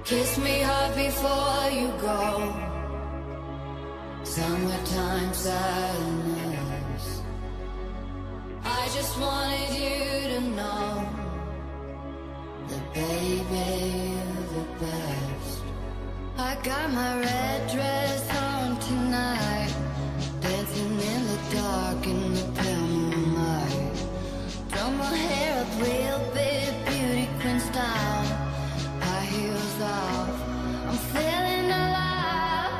Kiss me hard before you go. Summertime sadness. I just wanted you to know that baby, you're the best. I got my red dress on tonight, dancing in the dark in the pale moonlight. Throw my hair up real big, beauty queen style. High heels off, I'm feeling alive.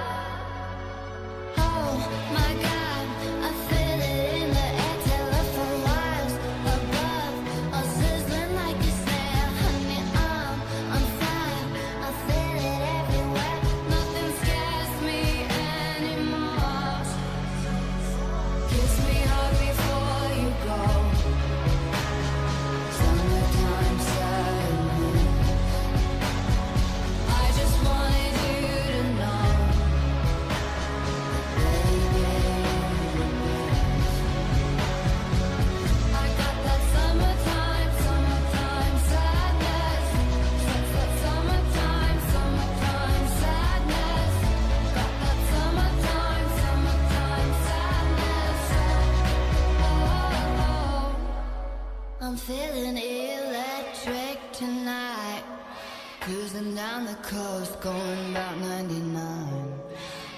Oh my God, I feel it in the air, telephone wires above, all sizzling like a snare. Honey, I'm fire, I feel it everywhere. Nothing scares me anymore. Kiss me hard before you go. Summertime sadness. I just wanted you to know, baby, I got that summertime, summertime sadness. That summertime, summertime sadness. Got that summertime, summertime sadness. Oh, I'm feeling electric tonight. Cruising down the coast, going about 99.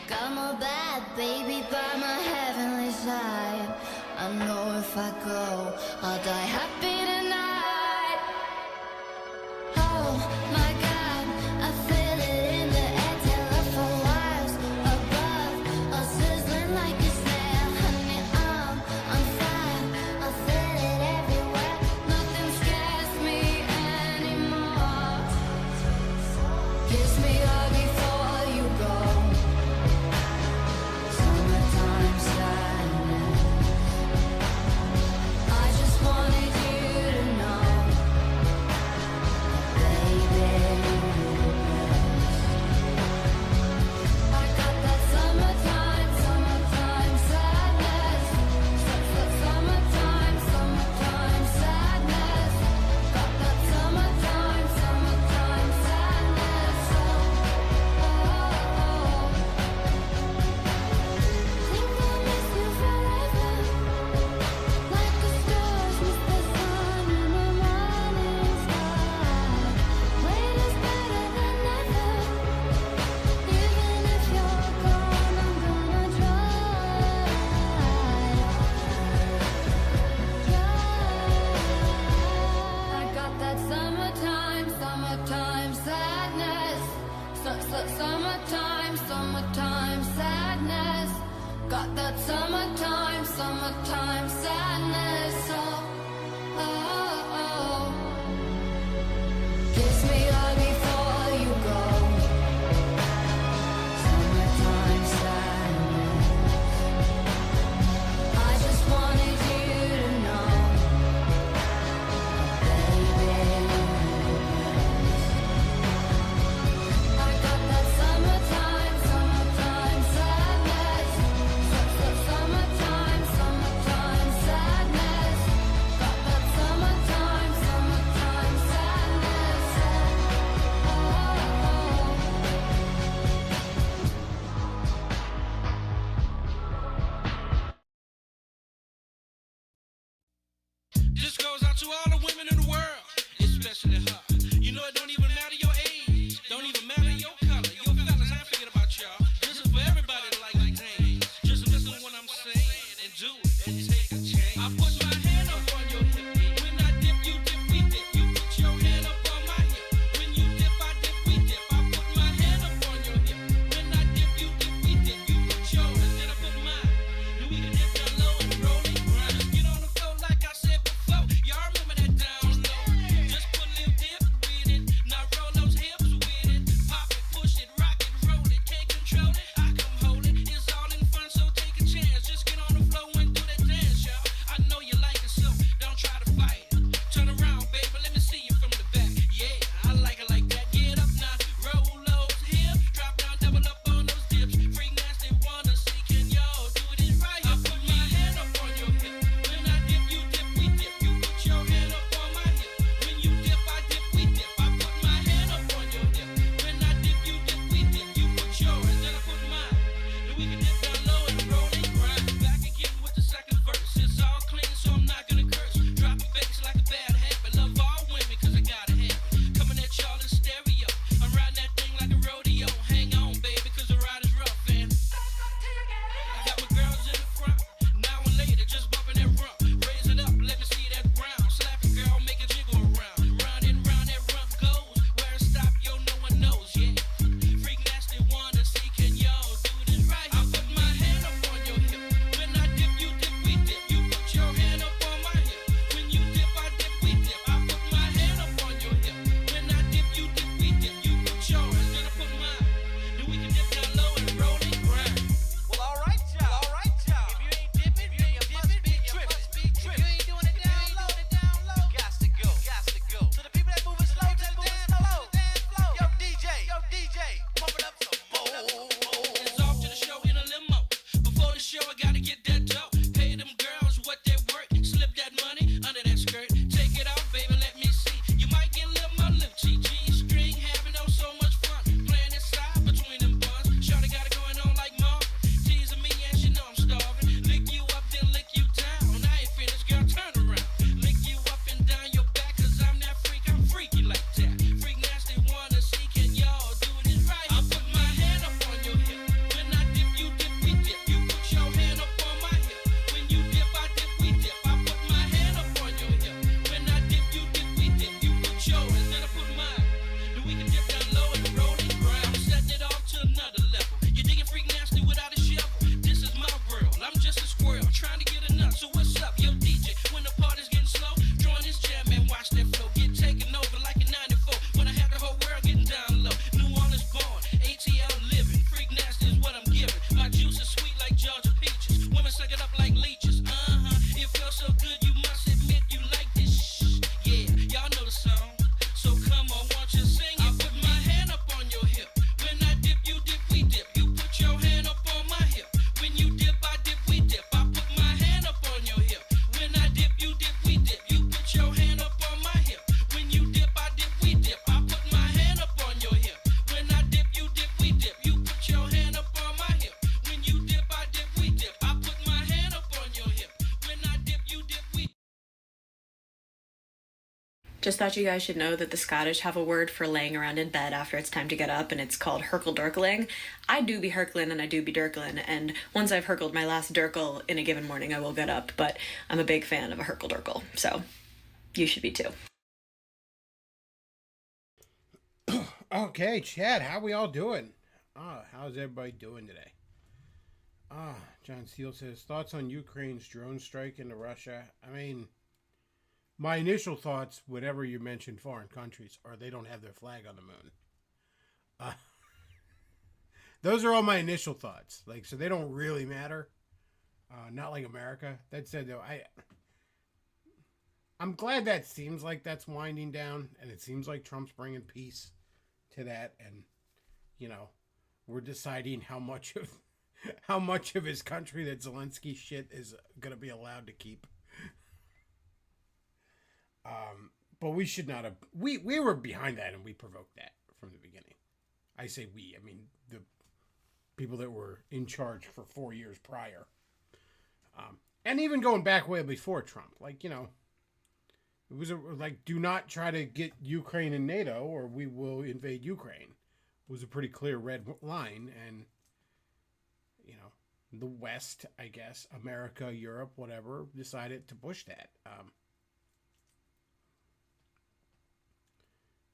Got my bad baby by my heavenly side. I know if I go, I'll die happy tonight. Oh my God, I feel it in the air, telephone wires above, all sizzling like a snare. Honey, I'm fire, I feel it everywhere. Nothing scares me anymore. Kiss me hard before you go. Summertime sadness. I just wanted you to know, baby, I got that summertime, summertime sadness. That summertime, summertime sadness. Got that summertime, summertime sadness. Think I'll miss you forever, like the stars miss the sun in the morning sky. Wait is better than never. Even if you're gone, I'm gonna try. I got that summertime, summertime sadness. Summertime, summertime sadness. Got that summertime, summertime sadness. Oh. Kiss me hard before you go. Summertime sadness. I just wanted you to know, baby, I got that summertime, summertime sadness. Summertime, summertime sadness. Got that summertime, summertime sadness. This goes out to all the women in the world, especially her. You know it don't even matter your age, don't even matter your color. Yo, fellas, I ain't forget about y'all. This is for everybody that like to dance. Just listen to what I'm saying and do it and take a chance. I put my hand up on your hip. When I dip, you dip, we dip. You put your hand up on my hip. When you dip, I dip, we dip. I put my hand up on your hip. When I dip, you dip, we dip. You put yours, then I put mine. Then we can dip down low and roll it, grind. Just get on the floor like I said before. Y'all remember that down low? Just put a little dip with it. Now roll those hips with it. Pop Just thought you guys should know that the Scottish have a word for laying around in bed after it's time to get up, and it's called herkle-durkling. I do be herkling and I do be durkling, and once I've herkled my last durkle in a given morning, I will get up, but I'm a big fan of a herkle-durkle, so you should be too. Okay, Chad, how we all doing? How's everybody doing today? John Steele says, thoughts on Ukraine's drone strike into Russia? I mean, my initial thoughts, whenever you mention foreign countries, are they don't have their flag on the moon. Those are all my initial thoughts. Like, so they don't really matter. Not like America. That said, though, I'm glad that seems like that's winding down, and it seems like Trump's bringing peace to that, and we're deciding how much of his country that Zelensky shit is going to be allowed to keep. But we should not have. We were behind that, and we provoked that from the beginning. I say we. I mean the people that were in charge for 4 years prior, and even going back way before Trump. Like it was do not try to get Ukraine in NATO, or we will invade Ukraine. It was a pretty clear red line, and the West, I guess, America, Europe, whatever, decided to push that.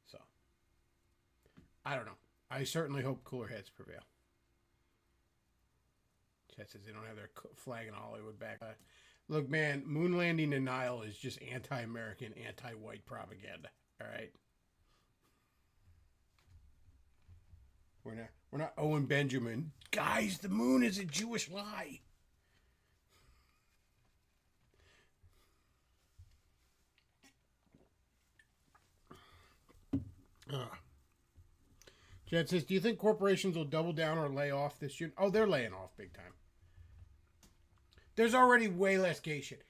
So, I don't know. I certainly hope cooler heads prevail. Chet says they don't have their flag in Hollywood back. Look, man, moon landing denial is just anti-American, anti-white propaganda. All right. We're not Owen Benjamin. Guys, the moon is a Jewish lie. Chad says, do you think corporations will double down or lay off this year? Oh, they're laying off big time. There's already way less gay shit.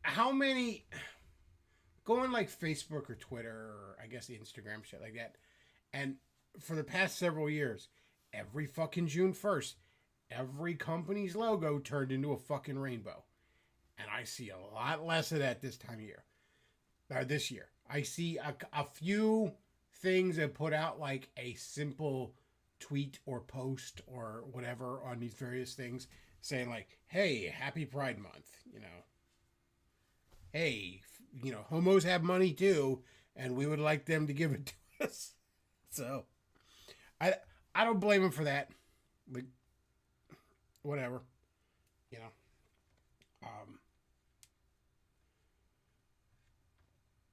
How many... Go on like Facebook or Twitter or I guess Instagram, shit like that. And for the past several years, every fucking June 1st, every company's logo turned into a fucking rainbow. And I see a lot less of that this time of year. This year. I see a few things that put out like a simple tweet or post or whatever on these various things saying like, hey, happy Pride Month, Hey, homos have money too, and we would like them to give it to us. So, I don't blame them for that. Like, whatever,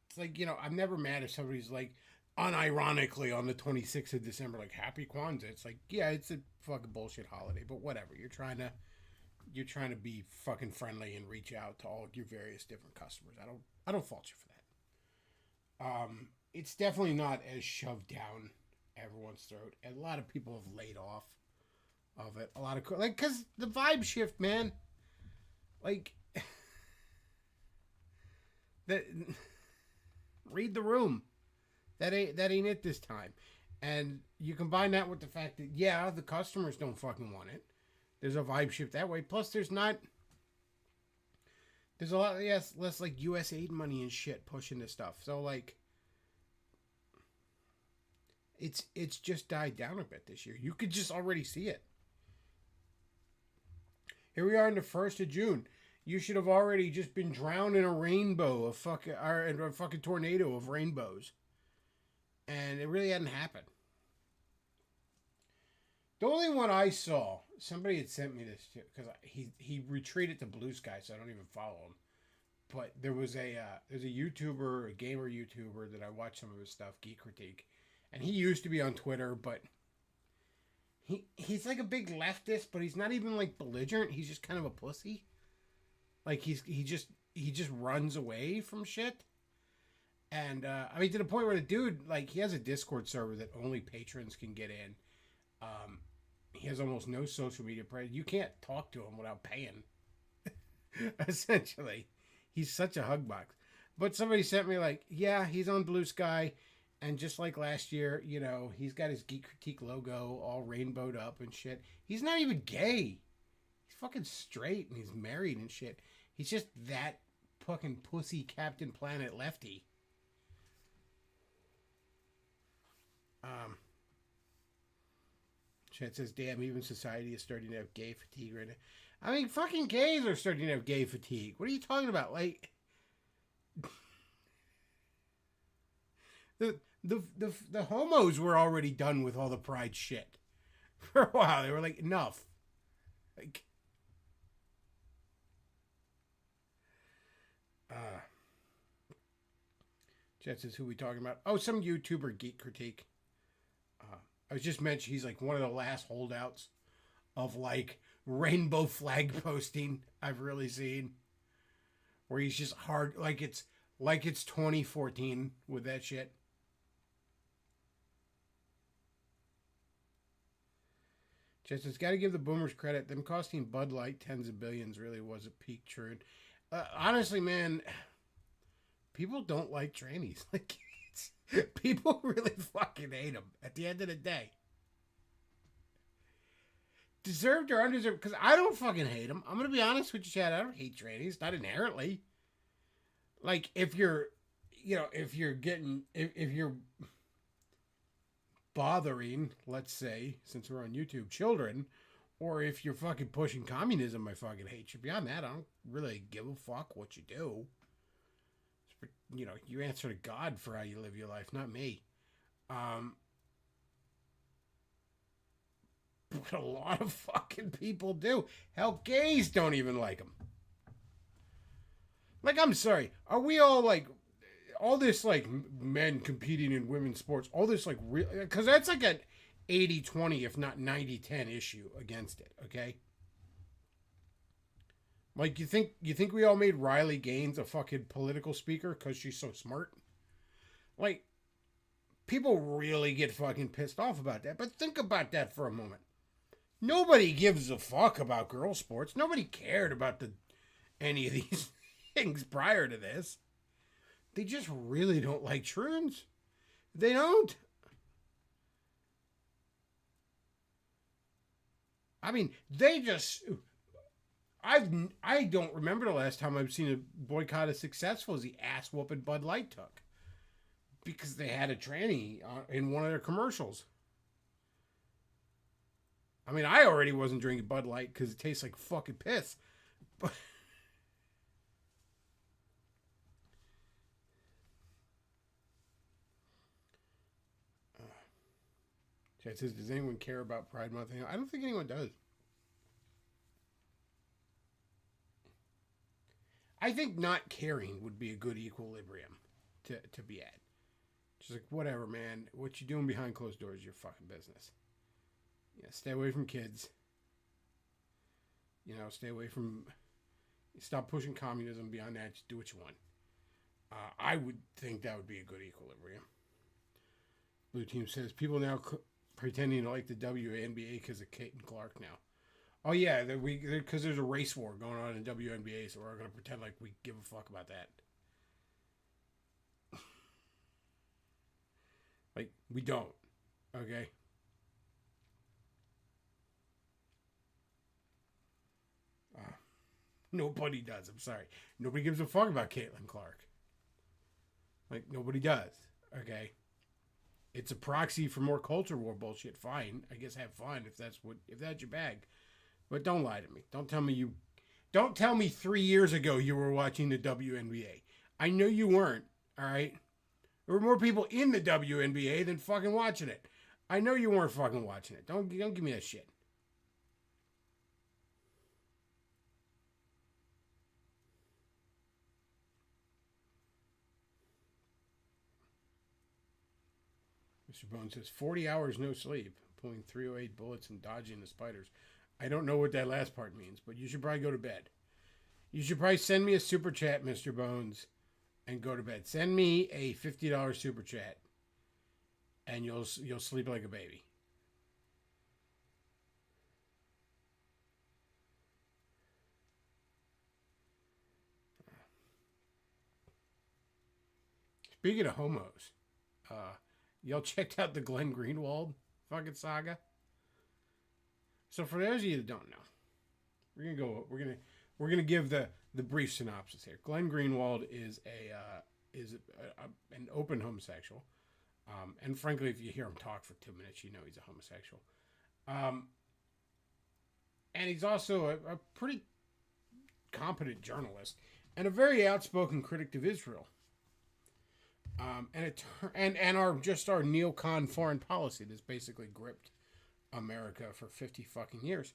It's like, I'm never mad if somebody's like, unironically on the 26th of December, like, Happy Kwanzaa. It's like, yeah, it's a fucking bullshit holiday, but whatever. You're trying to be fucking friendly and reach out to all your various different customers. I don't fault you for that. It's definitely not as shoved down everyone's throat. And a lot of people have laid off of it. A lot of because the vibe shift, man. Like that. Read the room. That ain't it this time. And you combine that with the fact that the customers don't fucking want it. There's a vibe shift that way. Plus, there's a lot less like U.S. aid money and shit pushing this stuff. So like, it's just died down a bit this year. You could just already see it. Here we are in the 1st of June. You should have already just been drowned in a rainbow of fucking, or a fucking tornado of rainbows. And it really hadn't happened. The only one I saw, somebody had sent me this because he retreated to Blue Sky, so I don't even follow him. But there's a YouTuber, a gamer YouTuber that I watch some of his stuff, Geek Critique, and he used to be on Twitter, but he's like a big leftist, but he's not even like belligerent. He's just kind of a pussy. Like he just runs away from shit. And I mean, to the point where the dude, like, he has a Discord server that only patrons can get in. He has almost no social media presence. You can't talk to him without paying. Essentially, he's such a hug box. But somebody sent me like, yeah, he's on Blue Sky, and just like last year, he's got his Geek Critique logo all rainbowed up and shit. He's not even gay. He's fucking straight and he's married and shit. He's just that fucking pussy Captain Planet lefty. Chat says, damn, even society is starting to have gay fatigue right now. I mean, fucking gays are starting to have gay fatigue. What are you talking about? Like, the homos were already done with all the pride shit. For a while, they were like, enough. Like, Chat says, who we talking about? Oh, some YouTuber geek critique. I was just mentioned he's like one of the last holdouts of like rainbow flag posting I've really seen. Where he's just hard, like it's 2014 with that shit. Just it's got to give the boomers credit. Them costing Bud Light tens of billions really was a peak churn. Honestly, man, people don't like trannies. Like, people really fucking hate them at the end of the day. Deserved or undeserved? Because I don't fucking hate them. I'm going to be honest with you, Chad. I don't hate trannies. Not inherently. Like, if you're bothering, let's say, since we're on YouTube, children, or if you're fucking pushing communism, I fucking hate you. Beyond that, I don't really give a fuck what you do. You know, you answer to God for how you live your life, not me. But a lot of fucking people do. Hell, gays don't even like them. Like, I'm sorry. Are we all like, all this like men competing in women's sports, all this like, because that's like an 80-20, if not 90-10 issue against it, okay? Like, you think we all made Riley Gaines a fucking political speaker because she's so smart? Like, people really get fucking pissed off about that. But think about that for a moment. Nobody gives a fuck about girl sports. Nobody cared about any of these things prior to this. They just really don't like shrooms. They don't. I mean, they just... I don't remember the last time I've seen a boycott as successful as the ass whooping Bud Light took. Because they had a tranny in one of their commercials. I mean, I already wasn't drinking Bud Light because it tastes like fucking piss. But... Chad says, does anyone care about Pride Month? I don't think anyone does. I think not caring would be a good equilibrium to be at. Just like, whatever, man. What you doing behind closed doors is your fucking business. Yeah, stay away from kids. You know, stay away from... Stop pushing communism. Beyond that, just do what you want. I would think that would be a good equilibrium. Blue Team says, people now pretending to like the WNBA because of Caitlin Clark now. Oh, yeah, because there's a race war going on in WNBA, so we're going to pretend like we give a fuck about that. Like, we don't. Okay? Nobody does. I'm sorry. Nobody gives a fuck about Caitlin Clark. Like, nobody does. Okay? It's a proxy for more culture war bullshit. Fine. I guess have fun if that's your bag. But don't lie to me. Don't tell me 3 years ago you were watching the WNBA. I know you weren't, all right? There were more people in the WNBA than fucking watching it. I know you weren't fucking watching it. Don't give me that shit. Mr. Bones says, 40 hours no sleep, pulling 308 bullets and dodging the spiders. I don't know what that last part means, but you should probably go to bed. You should probably send me a super chat, Mr. Bones, and go to bed. Send me a $50 super chat, and you'll sleep like a baby. Speaking of homos, y'all checked out the Glenn Greenwald fucking saga? So for those of you that don't know, we're gonna give the brief synopsis here. Glenn Greenwald is an open homosexual. And frankly, if you hear him talk for 2 minutes, you know he's a homosexual. And he's also a pretty competent journalist and a very outspoken critic of Israel. And our neocon foreign policy that's basically gripped America for 50 fucking years.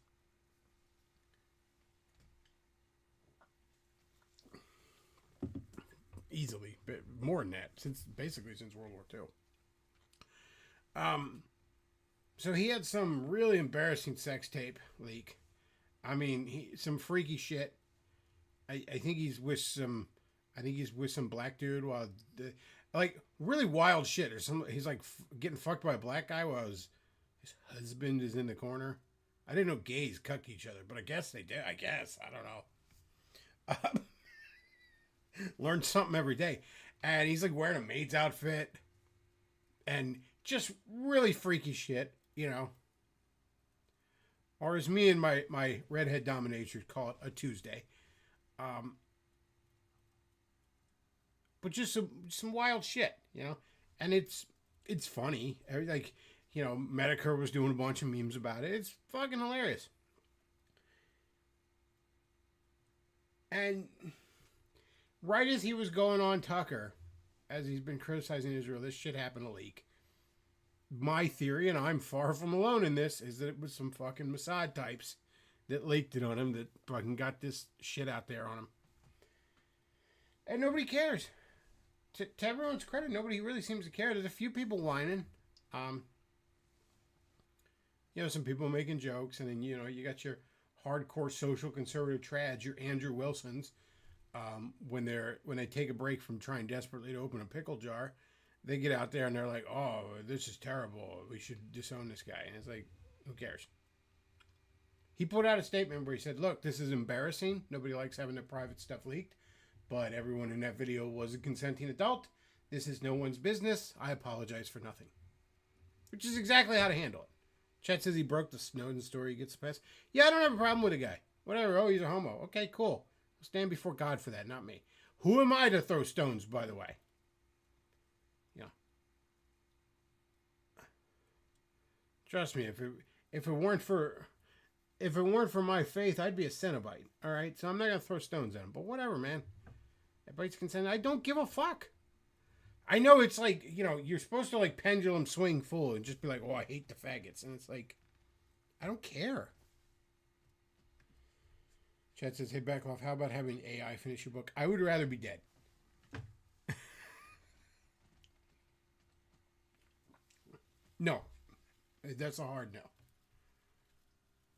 Easily, but more than that, since World War II. So he had some really embarrassing sex tape leak. I mean, some freaky shit. I think he's with some black dude while like really wild shit. Or he's like getting fucked by a black guy while his husband is in the corner. I didn't know gays cuck each other, but I guess they did. I don't know. Learn something every day. And he's like wearing a maid's outfit and just really freaky shit, you know. Or as me and my redhead dominatrix call it, a Tuesday. But just some wild shit, you know. And it's funny. Like, you know, Medicare was doing a bunch of memes about it. It's fucking hilarious. And right as he was going on Tucker, as he's been criticizing Israel, this shit happened to leak. My theory, and I'm far from alone in this, is that it was some fucking Mossad types that leaked it on him, that fucking got this shit out there on him. And nobody cares. To everyone's credit, nobody really seems to care. There's a few people whining. You know, some people making jokes, and then, you know, you got your hardcore social conservative trads, your Andrew Wilsons, when they take a break from trying desperately to open a pickle jar, they get out there and they're like, oh, this is terrible. We should disown this guy. And it's like, who cares? He put out a statement where he said, look, this is embarrassing. Nobody likes having their private stuff leaked. But everyone in that video was a consenting adult. This is no one's business. I apologize for nothing. Which is exactly how to handle it. Chet says he broke the Snowden story. He gets the pass. Yeah, I don't have a problem with the guy. Whatever. Oh, he's a homo. Okay, cool. I'll stand before God for that, not me. Who am I to throw stones, by the way? Yeah. Trust me, if it weren't for my faith, I'd be a Cenobite. All right, so I'm not gonna throw stones at him. But whatever, man. Everybody's consenting. I don't give a fuck. I know it's like, you know, you're supposed to like pendulum swing full and just be like, oh, I hate the faggots, and it's like, I don't care. Chad says, hey, back off. How about having AI finish your book? I would rather be dead. No. That's a hard no.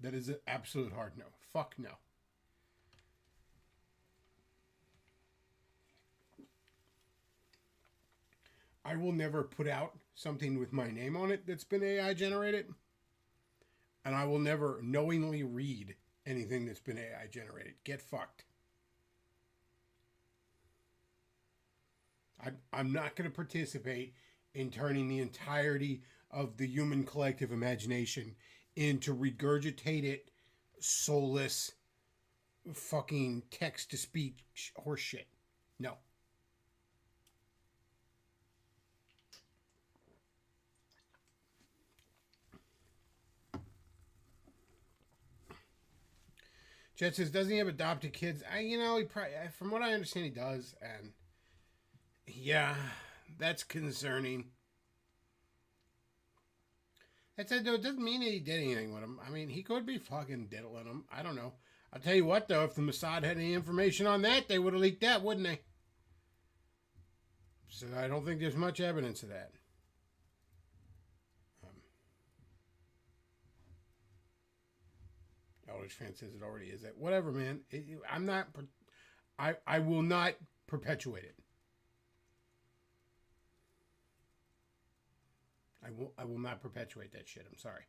That is an absolute hard no. Fuck no. I will never put out something with my name on it that's been AI generated. And I will never knowingly read anything that's been AI generated. Get fucked. I'm not going to participate in turning the entirety of the human collective imagination into regurgitated, soulless, fucking text-to-speech horseshit. No. Jet says, doesn't he have adopted kids? He probably, from what I understand, he does. And yeah, that's concerning. That said, though, it doesn't mean that he did anything with him. I mean, he could be fucking diddling him. I don't know. I'll tell you what, though, if the Mossad had any information on that, they would have leaked that, wouldn't they? So I don't think there's much evidence of that. Eldridge fan says it already is that. Whatever, man. I'm not. I will not perpetuate it. I will not perpetuate that shit. I'm sorry.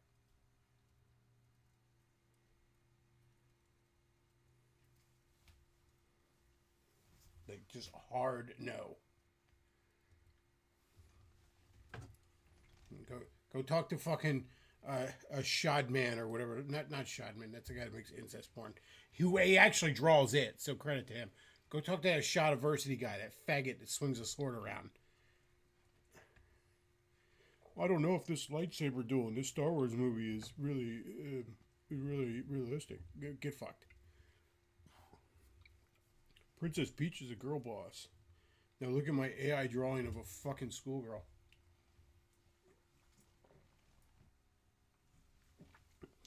Like, just hard no. Go talk to fucking a Shadman or whatever. Not Shadman. That's the guy that makes incest porn. He actually draws it, so credit to him. Go talk to that Shadiversity guy, that faggot that swings a sword around. I don't know if this lightsaber duel in this Star Wars movie is really realistic. Get fucked. Princess Peach is a girl boss. Now look at my AI drawing of a fucking schoolgirl.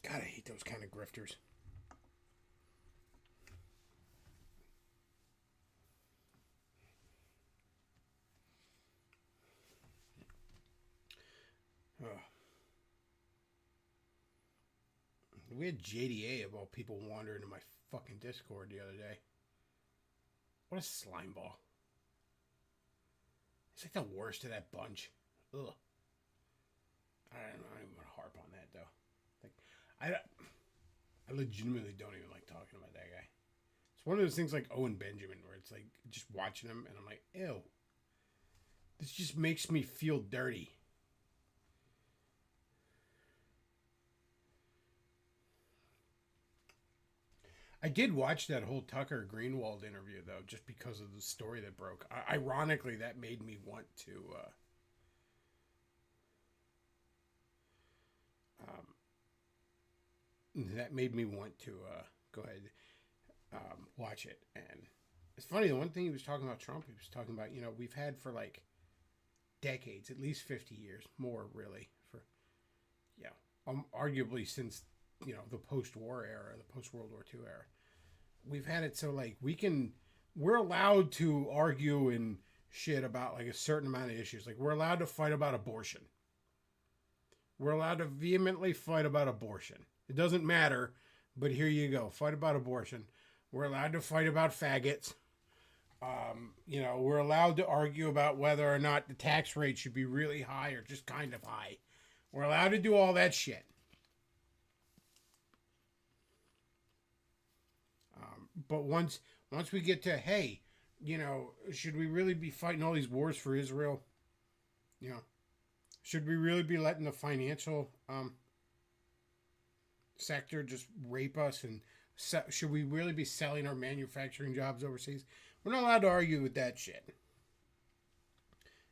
God, I hate those kind of grifters. We had JDA of all people wander into my fucking Discord the other day. What a slime ball. He's like the worst of that bunch. Ugh. I don't even want to harp on that though. Like, I legitimately don't even like talking about that guy. It's one of those things like Owen Benjamin where it's like just watching him and I'm like, ew. This just makes me feel dirty. I did watch that whole Tucker Greenwald interview, though, just because of the story that broke. Ironically, that made me want to... go ahead watch it. And it's funny, the one thing he was talking about Trump, he was talking about, we've had for like decades, at least 50 years, more really, for, arguably since, the post-war era, the post-World War II era. We've had it so like we're allowed to argue and shit about like a certain amount of issues. Like we're allowed to fight about abortion. We're allowed to vehemently fight about abortion. It doesn't matter, but here you go. Fight about abortion. We're allowed to fight about faggots. We're allowed to argue about whether or not the tax rate should be really high or just kind of high. We're allowed to do all that shit. But once we get to, hey, should we really be fighting all these wars for Israel? Should we really be letting the financial sector just rape us? And should we really be selling our manufacturing jobs overseas? We're not allowed to argue with that shit.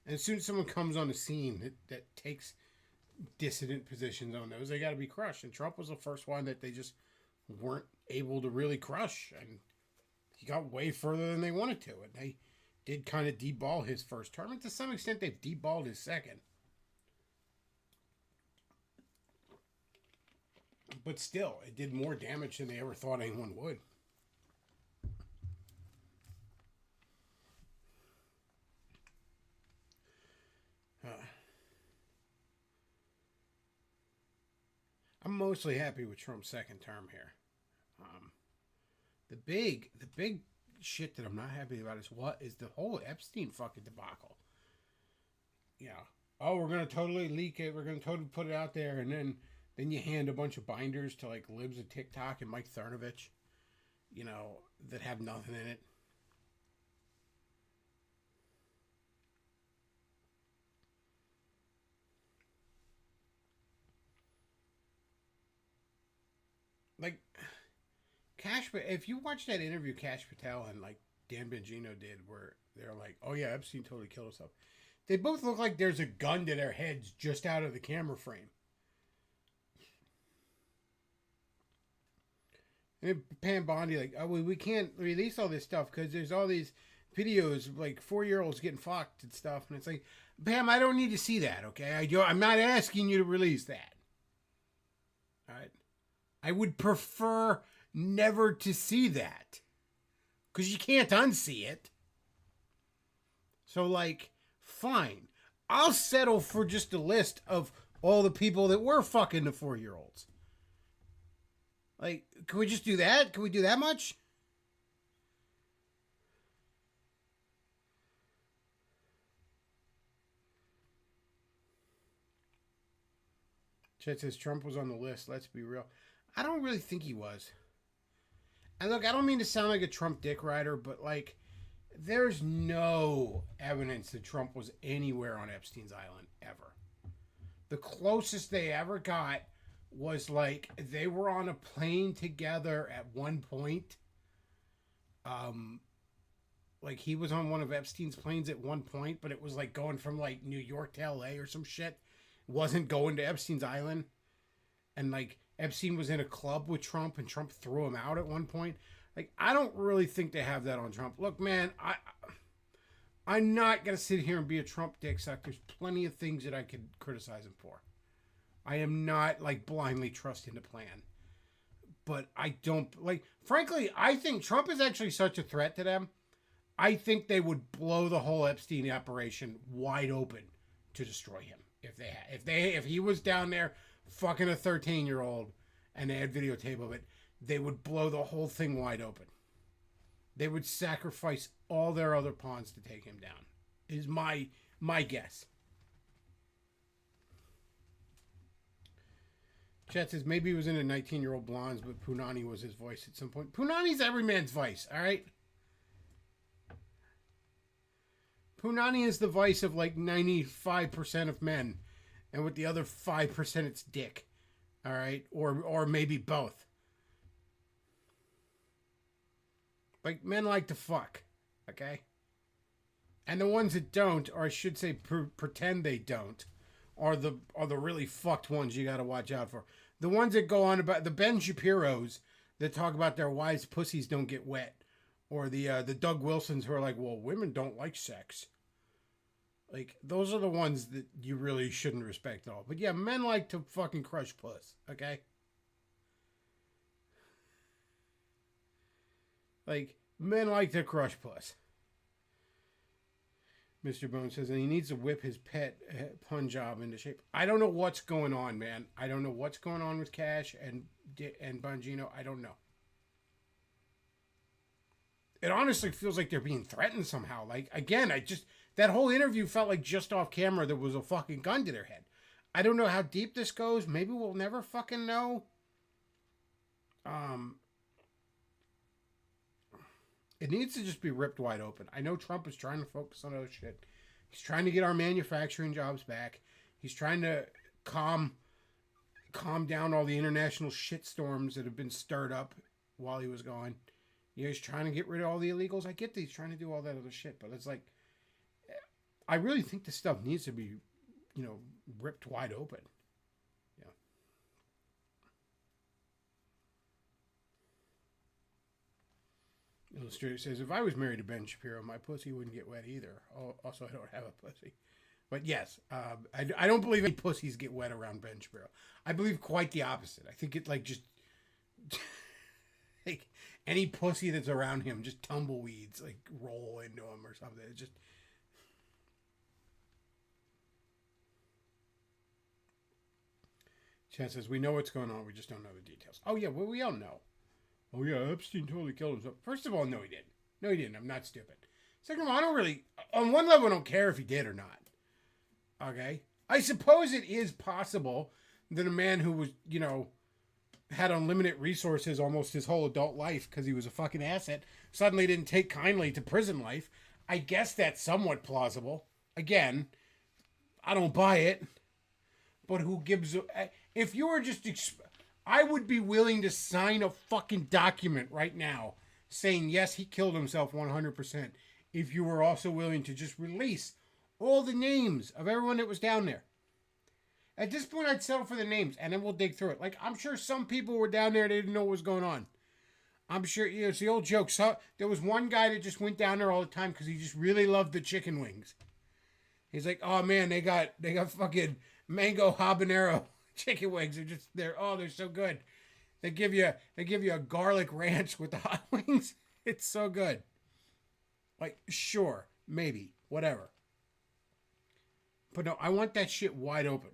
And as soon as someone comes on the scene that takes dissident positions on those, they got to be crushed. And Trump was the first one that they just weren't able to really crush, and he got way further than they wanted to, and they did kind of deball his first term, and to some extent they've deballed his second. But still, it did more damage than they ever thought anyone would. I'm mostly happy with Trump's second term here. The big shit that I'm not happy about is the whole Epstein fucking debacle. Oh, we're gonna totally leak it. We're gonna totally put it out there, and then you hand a bunch of binders to like Libs of TikTok and Mike Cernovich, that have nothing in it. Like, if you watch that interview Kash Patel and like Dan Bongino did, where they're like, oh yeah, Epstein totally killed himself. They both look like there's a gun to their heads just out of the camera frame. And Pam Bondi like, oh, we can't release all this stuff because there's all these videos of like 4-year-olds getting fucked and stuff. And it's like, Pam, I don't need to see that, okay? I'm not asking you to release that. All right? I would prefer never to see that. Because you can't unsee it. So, like, fine. I'll settle for just a list of all the people that were fucking the 4-year-olds. Like, can we just do that? Can we do that much? Chet says Trump was on the list. Let's be real. I don't really think he was. And look, I don't mean to sound like a Trump dick rider, but like, there's no evidence that Trump was anywhere on Epstein's Island ever. The closest they ever got was like they were on a plane together at one point. Like he was on one of Epstein's planes at one point, but it was like going from like New York to LA or some shit. wasn't going to Epstein's Island, and like Epstein was in a club with Trump and Trump threw him out at one point. Like, I don't really think they have that on Trump. Look, man, I'm not gonna sit here and be a Trump dick suck. There's plenty of things that I could criticize him for. I am not like blindly trusting the plan. But I don't like, frankly, I think Trump is actually such a threat to them. I think they would blow the whole Epstein operation wide open to destroy him. If he was down there fucking a 13-year-old and they had videotape of it, they would blow the whole thing wide open. They would sacrifice all their other pawns to take him down. Is my guess. Chat says maybe he was in a 19-year-old Blondes, but Punani was his voice at some point. Punani's every man's vice, all right? Punani is the vice of like 95% of men, and with the other 5% it's dick, all right? Or maybe both. Like, men like to fuck, okay? And the ones that don't, or I should say pretend they don't, are the really fucked ones you got to watch out for. The ones that go on about the Ben Shapiros that talk about their wives' pussies don't get wet, or the Doug Wilsons who are like, well, women don't like sex. Like, those are the ones that you really shouldn't respect at all. But yeah, men like to fucking crush puss, okay? Like, men like to crush puss. Mr. Bone says, and he needs to whip his pet Punjab into shape. I don't know what's going on, man. I don't know what's going on with Cash and Bongino. I don't know. It honestly feels like they're being threatened somehow. Like, again, that whole interview felt like just off camera there was a fucking gun to their head. I don't know how deep this goes. Maybe we'll never fucking know. It needs to just be ripped wide open. I know Trump is trying to focus on other shit. He's trying to get our manufacturing jobs back. He's trying to calm down all the international shitstorms that have been stirred up while he was gone. Yeah, he's trying to get rid of all the illegals. I get that he's trying to do all that other shit, but it's like, I really think this stuff needs to be, ripped wide open. Illustrator says, if I was married to Ben Shapiro, my pussy wouldn't get wet either. Oh, also, I don't have a pussy. But yes, I don't believe any pussies get wet around Ben Shapiro. I believe quite the opposite. I think it just like any pussy that's around him, just tumbleweeds like roll into him or something. It just. Chad says, we know what's going on, we just don't know the details. Oh yeah, well, we all know. Oh yeah, Epstein totally killed himself. First of all, no he didn't. No he didn't. I'm not stupid. Second of all, I don't really, on one level I don't care if he did or not. Okay? I suppose it is possible that a man who was, had unlimited resources almost his whole adult life because he was a fucking asset, suddenly didn't take kindly to prison life. I guess that's somewhat plausible. Again, I don't buy it. But who gives a... If you were just... I would be willing to sign a fucking document right now saying, yes, he killed himself 100%. If you were also willing to just release all the names of everyone that was down there. At this point, I'd settle for the names, and then we'll dig through it. Like, I'm sure some people were down there, they didn't know what was going on. I'm sure, it's the old joke. So, there was one guy that just went down there all the time because he just really loved the chicken wings. He's like, oh man, they got fucking mango habanero chicken wings. They're so good. They give you a garlic ranch with the hot wings. It's so good. Like, sure, maybe, whatever. But no, I want that shit wide open.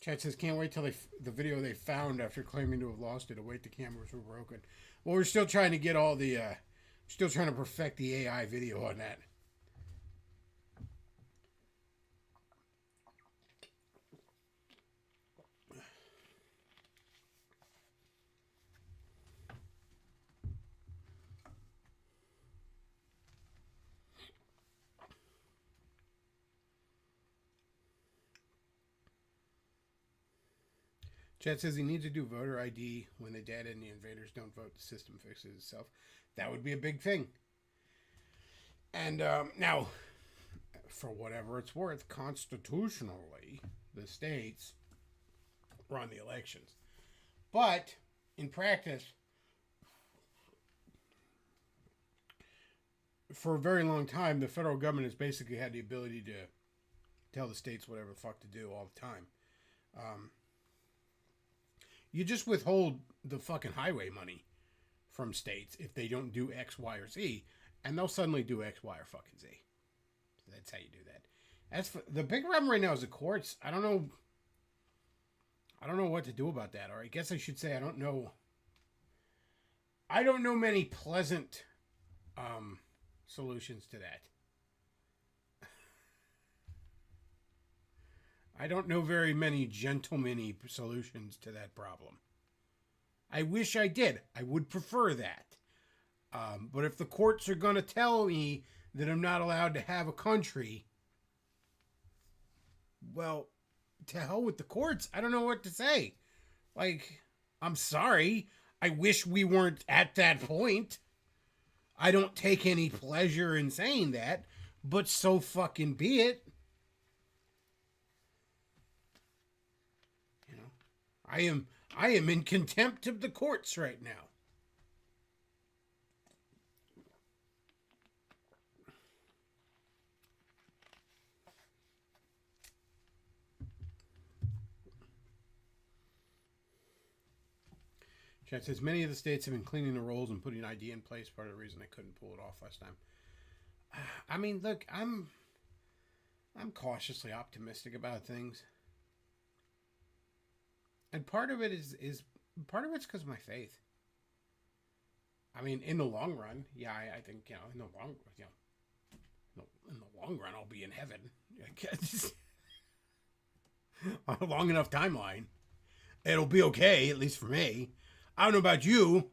Chat says, can't wait till the video they found after claiming to have lost it. Await the cameras were broken. Well, we're still trying to get all the, still trying to perfect the AI video on that. Chad says he needs to do voter ID when the data and the invaders don't vote. The system fixes itself. That would be a big thing. And now, for whatever it's worth, constitutionally, the states run the elections. But in practice, for a very long time, the federal government has basically had the ability to tell the states whatever the fuck to do all the time. You just withhold the fucking highway money from states if they don't do X, Y, or Z, and they'll suddenly do X, Y, or fucking Z. That's how you do that. As for the big problem right now is the courts. I don't know what to do about that. Or I guess I should say I don't know many pleasant solutions to that. I don't know very many gentlemanly solutions to that problem. I wish I did. I would prefer that. But if the courts are going to tell me that I'm not allowed to have a country, well, to hell with the courts. I don't know what to say. Like, I'm sorry. I wish we weren't at that point. I don't take any pleasure in saying that, but so fucking be it. You know, I am in contempt of the courts right now. Chat says many of the states have been cleaning the rolls and putting ID in place. Part of the reason they couldn't pull it off last time. I mean, look, I'm cautiously optimistic about things, and part of it is part of it's because of my faith. I mean, in the long run, yeah, I think in the long run, I'll be in heaven. I guess on a long enough timeline, it'll be okay, at least for me. I don't know about you.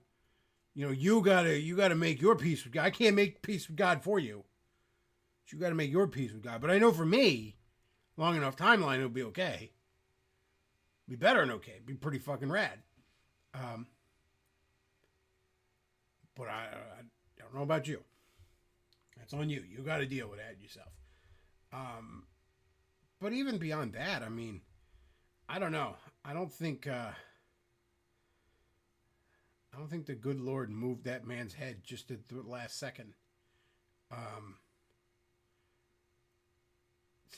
You know, you gotta make your peace with God. I can't make peace with God for you. But you gotta make your peace with God. But I know for me, long enough timeline, it'll be okay. Be better than okay. Be pretty fucking rad. But I don't know about you. That's on you. You gotta deal with that yourself. But even beyond that, I mean, I don't know. I don't think the good Lord moved that man's head just at the last second.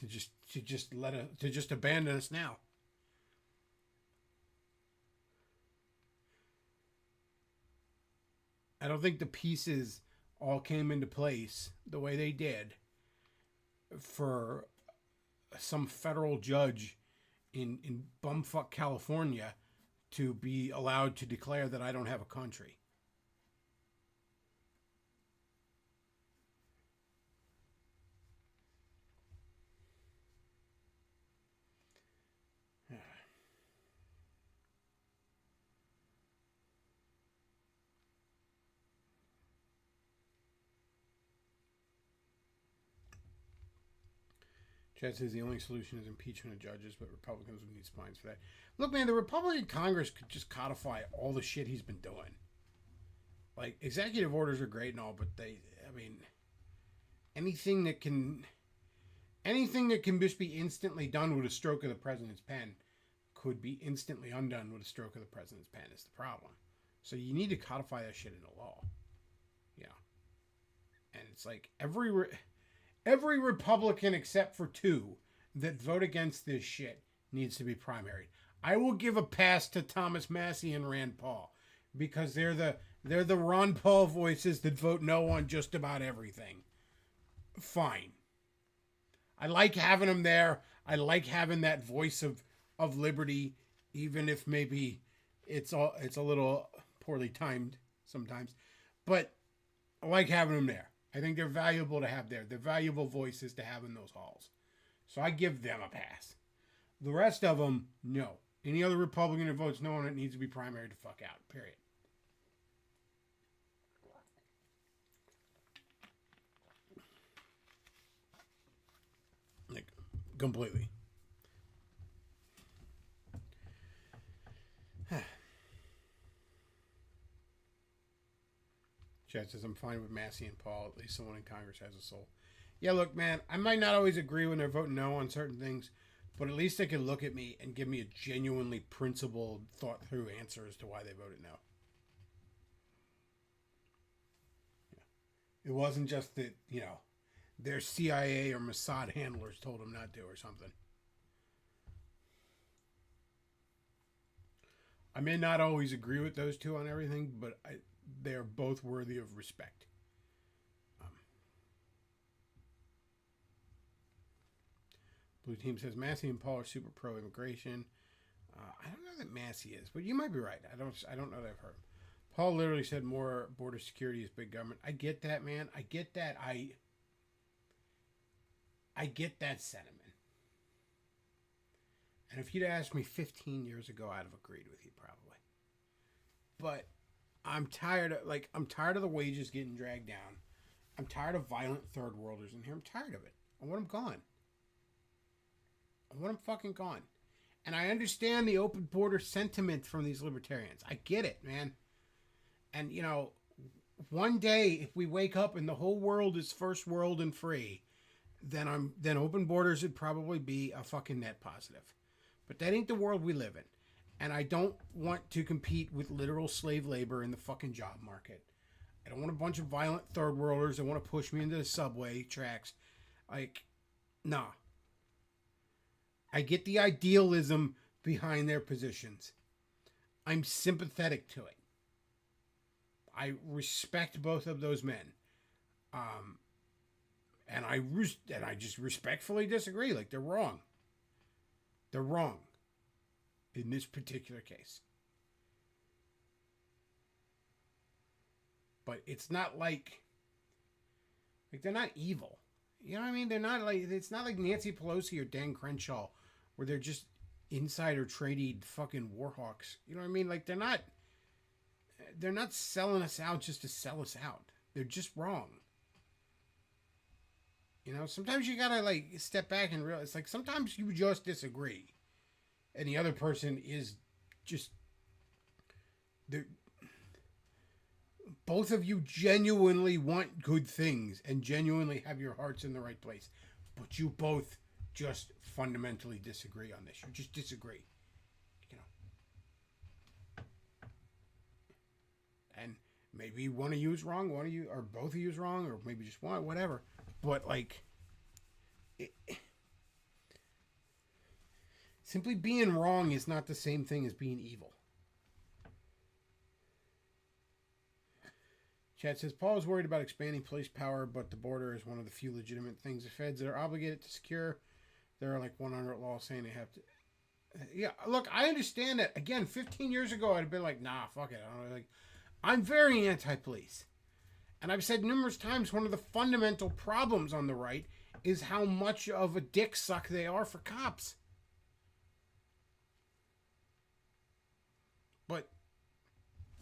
To just abandon us now. I don't think the pieces all came into place the way they did for some federal judge in bumfuck California to be allowed to declare that I don't have a country. Chad says the only solution is impeachment of judges, but Republicans would need spines for that. Look, man, the Republican Congress could just codify all the shit he's been doing. Like, executive orders are great and all, but anything that can just be instantly done with a stroke of the president's pen could be instantly undone with a stroke of the president's pen is the problem. So you need to codify that shit into law. Yeah. And it's like every Republican except for two that vote against this shit needs to be primaried. I will give a pass to Thomas Massie and Rand Paul because they're the Ron Paul voices that vote no on just about everything. Fine. I like having them there. I like having that voice of liberty, even if maybe it's a little poorly timed sometimes. But I like having them there. I think they're valuable to have there. They're valuable voices to have in those halls. So I give them a pass. The rest of them, no. Any other Republican who votes no on it needs to be primaried to fuck out. Period. Like, completely. Chad says, I'm fine with Massie and Paul. At least someone in Congress has a soul. Yeah, look, man, I might not always agree when they're voting no on certain things, but at least they can look at me and give me a genuinely principled, thought through answer as to why they voted no. It wasn't just that, their CIA or Mossad handlers told them not to or something. I may not always agree with those two on everything, but they are both worthy of respect. Blue Team says Massey and Paul are super pro immigration. I don't know that Massey is, but you might be right. I don't know that I've heard. Paul literally said more border security is big government. I get that, man. I get that. I get that sentiment. And if you'd asked me 15 years ago, I'd have agreed with you probably. But I'm tired of the wages getting dragged down. I'm tired of violent third worlders in here. I'm tired of it. I want them gone. I want them fucking gone. And I understand the open border sentiment from these libertarians. I get it, man. And, one day if we wake up and the whole world is first world and free, then open borders would probably be a fucking net positive. But that ain't the world we live in. And I don't want to compete with literal slave labor in the fucking job market. I don't want a bunch of violent third worlders that want to push me into the subway tracks. Nah. I get the idealism behind their positions. I'm sympathetic to it. I respect both of those men. And I just respectfully disagree. They're wrong. They're wrong. In this particular case. But it's not like they're not evil. You know what I mean? They're not it's not like Nancy Pelosi or Dan Crenshaw where they're just insider traded fucking war hawks. You know what I mean? They're not selling us out just to sell us out. They're just wrong. Sometimes you gotta step back and realize sometimes you just disagree. And the other person is just both of you genuinely want good things and genuinely have your hearts in the right place. But you both just fundamentally disagree on this. You just disagree. And maybe one of you is wrong, one of you, or both of you is wrong, or maybe just one, whatever. But simply being wrong is not the same thing as being evil. Chad says, Paul is worried about expanding police power, but the border is one of the few legitimate things the feds that are obligated to secure. There are 100 laws saying they have to. Yeah, look, I understand that. Again, 15 years ago, I'd have been nah, fuck it. I don't know. I'm very anti-police. And I've said numerous times, one of the fundamental problems on the right is how much of a dick suck they are for cops. But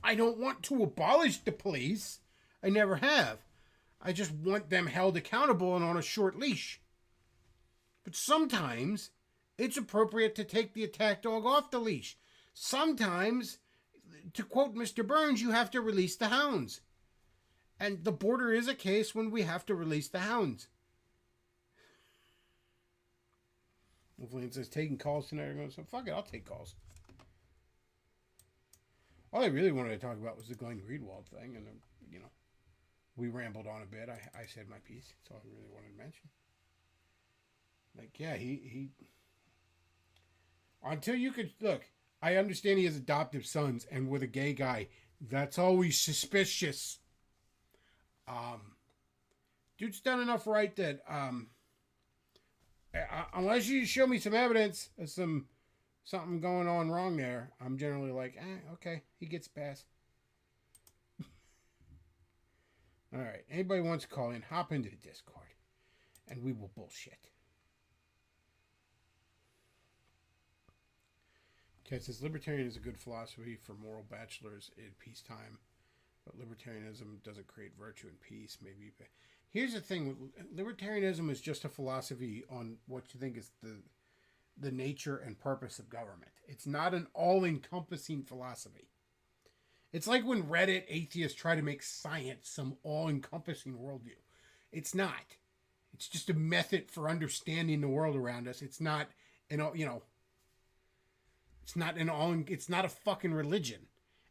I don't want to abolish the police. I never have. I just want them held accountable and on a short leash. But sometimes it's appropriate to take the attack dog off the leash. Sometimes, to quote Mr. Burns, you have to release the hounds. And the border is a case when we have to release the hounds. Wolflane says, taking calls tonight. I'm going, so fuck it, I'll take calls. All I really wanted to talk about was the Glenn Greenwald thing, and we rambled on a bit. I said my piece. That's all I really wanted to mention. He until you could look. I understand he has adoptive sons, and with a gay guy, that's always suspicious. Dude's done enough right that unless you show me some evidence of something going on wrong there, I'm generally okay, he gets a pass. All right, anybody wants to call in, hop into the Discord, and we will bullshit. Kat says, libertarian is a good philosophy for moral bachelors in peacetime, but libertarianism doesn't create virtue and peace. Maybe. Here's the thing, libertarianism is just a philosophy on what you think is the nature and purpose of government. It's not an all-encompassing philosophy. It's like when Reddit atheists try to make science some all-encompassing worldview. It's not. It's just a method for understanding the world around us. It's not, it's not an all. It's not a fucking religion.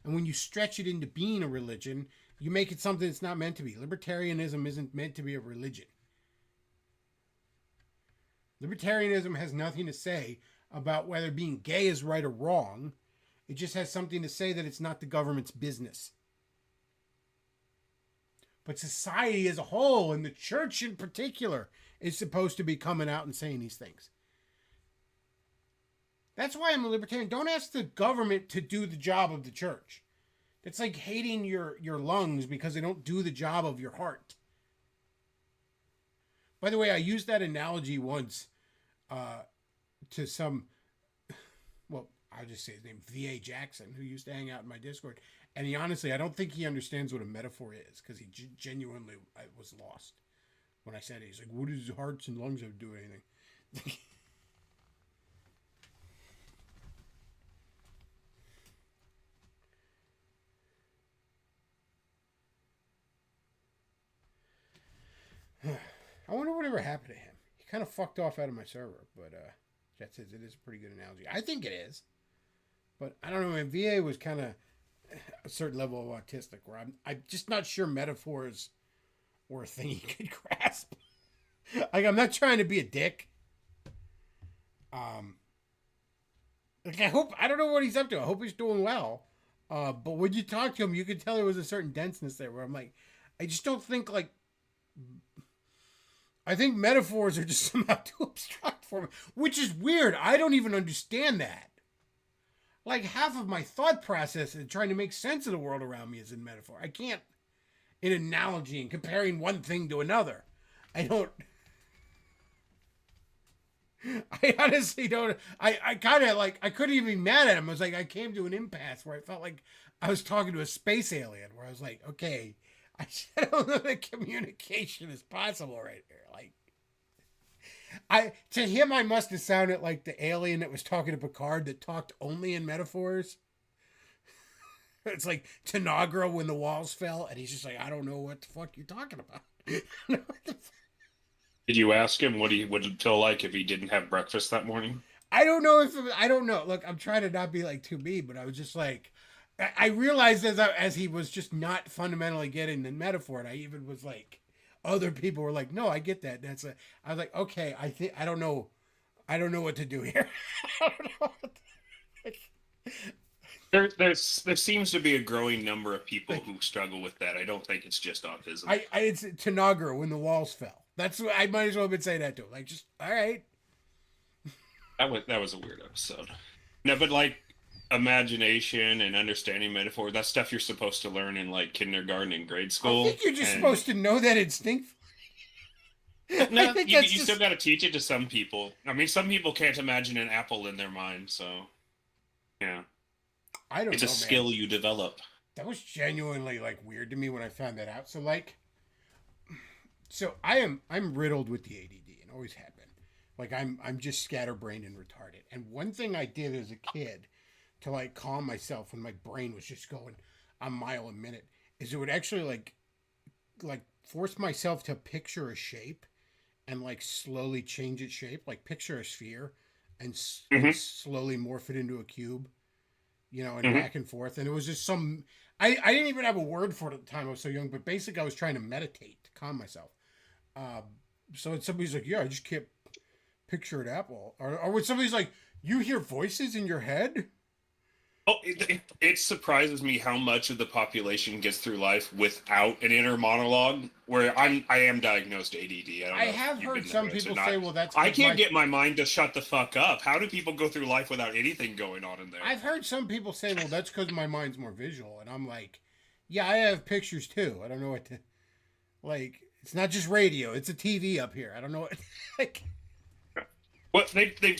And when you stretch it into being a religion, you make it something it's not meant to be. Libertarianism isn't meant to be a religion. Libertarianism has nothing to say about whether being gay is right or wrong. It just has something to say that it's not the government's business. But society as a whole, and the church in particular, is supposed to be coming out and saying these things. That's why I'm a libertarian. Don't ask the government to do the job of the church. It's like hating your lungs because they don't do the job of your heart. By the way, I used that analogy once to some, well, I'll just say his name, V.A. Jackson, who used to hang out in my Discord. And he honestly, I don't think he understands what a metaphor is, because he genuinely was lost when I said it. He's like, what does hearts and lungs have to do with anything? I wonder whatever happened to him. He kind of fucked off out of my server, but that says it is a pretty good analogy. I think it is. But I don't know, man. VA was kind of a certain level of autistic where I'm just not sure metaphors were a thing he could grasp. Like, I'm not trying to be a dick. Like, I don't know what he's up to. I hope he's doing well. But when you talk to him, you could tell there was a certain denseness there where I'm like, I just don't think, like, I think metaphors are just somehow too abstract for me, which is weird. I don't even understand that. Like, half of my thought process in trying to make sense of the world around me is in metaphor. I can't, in analogy and comparing one thing to another. I honestly don't. I kind of, like, I couldn't even be mad at him. I was like, I came to an impasse where I felt like I was talking to a space alien, where I was like, okay, I don't know that communication is possible right here. Like, to him, I must have sounded like the alien that was talking to Picard that talked only in metaphors. It's like Tanagra when the walls fell, and he's just like, I don't know what the fuck you're talking about. Did you ask him what he would feel like if he didn't have breakfast that morning? I don't know. Look, I'm trying to not be like too mean, but I was just like, I realized as he was just not fundamentally getting the metaphor, and I even was like, other people were like, no, I get that. I was like, okay, I don't know what to do here. I don't know. There seems to be a growing number of people who struggle with that. I don't think it's just autism. It's Tanagra when the walls fell. That's what I might as well have been saying that to him. Like, just all right. That was a weird episode. No, but like imagination and understanding metaphor, that's stuff you're supposed to learn in like kindergarten and grade school. I think you're just supposed to know that instinctively. No, you still got to teach it to some people. I mean, some people can't imagine an apple in their mind, so yeah. It's a skill you develop. That was genuinely like weird to me when I found that out. So like, I'm riddled with the ADD and always have been. Like I'm just scatterbrained and retarded. And one thing I did as a kid to like calm myself when my brain was just going a mile a minute is it would actually like force myself to picture a shape and like slowly change its shape, like picture a sphere and slowly morph it into a cube, and back and forth. And it was just I didn't even have a word for it at the time. I was so young, but basically I was trying to meditate to calm myself. So somebody's like, yeah, I just can't picture an apple. Or when somebody's like, you hear voices in your head? Oh, it surprises me how much of the population gets through life without an inner monologue. Where I am diagnosed ADD. I have heard some people say, "Well, that's." I can't get my mind to shut the fuck up. How do people go through life without anything going on in there? I've heard some people say, "Well, that's because my mind's more visual," and I'm like, "Yeah, I have pictures too. I don't know what to like. It's not just radio; it's a TV up here. I don't know what like." What they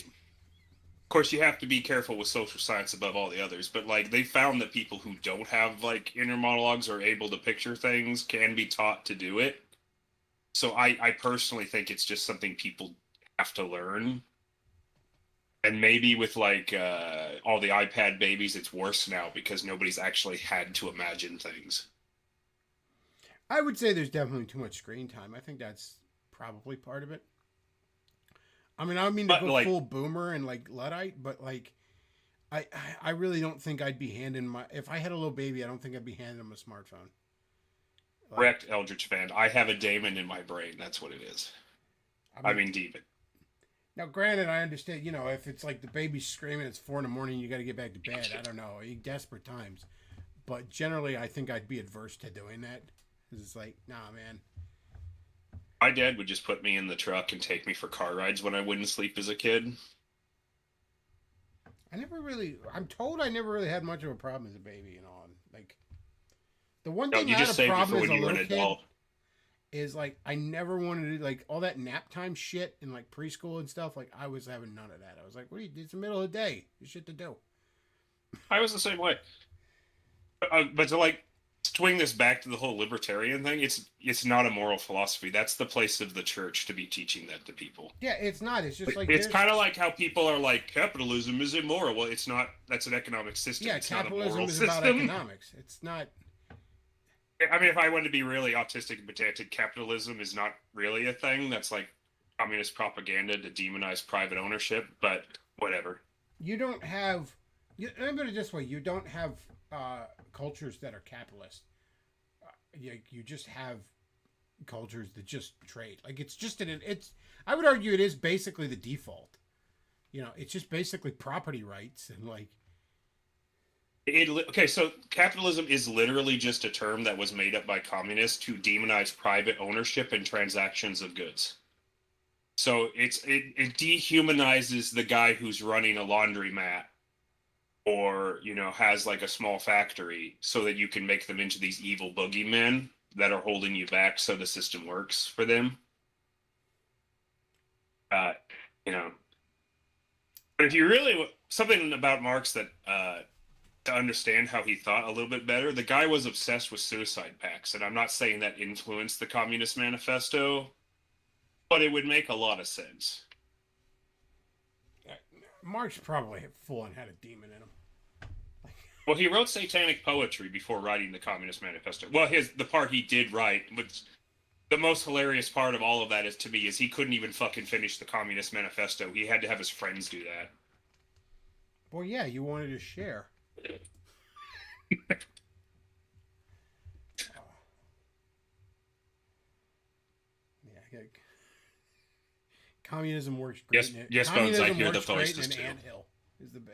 of course, you have to be careful with social science above all the others, but like they found that people who don't have like inner monologues or able to picture things can be taught to do it. So I personally think it's just something people have to learn. And maybe with like all the iPad babies, it's worse now because nobody's actually had to imagine things. I would say there's definitely too much screen time. I think that's probably part of it. I mean, I don't mean to But, go like- full boomer and like Luddite, but like, I really don't think I'd be handing my, if I had a little baby, I don't think I'd be handing him a smartphone. Like, Correct, Eldritch fan. I have a daemon in my brain. That's what it is. I mean demon. now granted, I understand, you know, if it's like the baby's screaming, it's 4 a.m, you got to get back to bed. I don't know, desperate times. But generally, I think I'd be adverse to doing that. 'Cause it's like, nah, man. My dad would just put me in the truck and take me for car rides when I wouldn't sleep as a kid. I'm told I never really had much of a problem as a baby, you know. And like, the one No, thing you I had just a saved it problem for as when a you were an little kid adult. is like, I never wanted to, like, all that nap time shit in like preschool and stuff. Like, I was having none of that. I was like, what do you, it's the middle of the day. There's shit to do. I was the same way. But to like swing this back to the whole libertarian thing, it's not a moral philosophy. That's the place of the church to be teaching that to people. Yeah, it's not. It's just like, It's there's- kind of like how people are like, capitalism is immoral. Well, it's not. That's an economic system. yeah, it's not a capitalism moral is system. about economics. It's not. I mean, if I wanted to be really autistic and pedantic, capitalism is not really a thing. That's like communist propaganda to demonize private ownership. But whatever. You don't have. Let me put it this way: you don't have cultures that are capitalist. You just have cultures that just trade. Like it's just it's. I would argue it is basically the default. You know, it's just basically property rights and like. Okay, so capitalism is literally just a term that was made up by communists to demonize private ownership and transactions of goods. So it dehumanizes the guy who's running a laundromat or, you know, has like a small factory so that you can make them into these evil boogeymen that are holding you back so the system works for them. You know. But if you really something about Marx that to understand how he thought a little bit better, the guy was obsessed with suicide pacts, and I'm not saying that influenced the Communist Manifesto, but it would make a lot of sense. Marx probably full on had a demon in him. Well, he wrote satanic poetry before writing the Communist Manifesto. Well, the part he did write, but the most hilarious part of all of that is to me is he couldn't even fucking finish the Communist Manifesto. He had to have his friends do that. Well, yeah, you wanted to share. Yeah, communism works great. Yes, Bones, I Communism hear the works great voices in too. an anthill.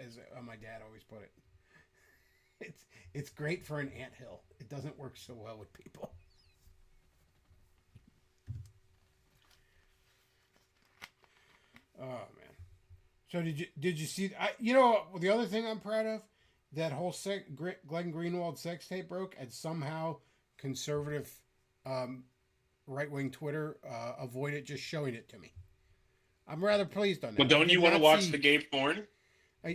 As my dad always put it. It's great for an anthill. It doesn't work so well with people. Oh man! So did you see? You know the other thing I'm proud of, that whole Glenn Greenwald sex tape broke, and somehow conservative, right wing Twitter avoided just showing it to me. I'm rather pleased on that. Well, don't you want to watch the gay porn?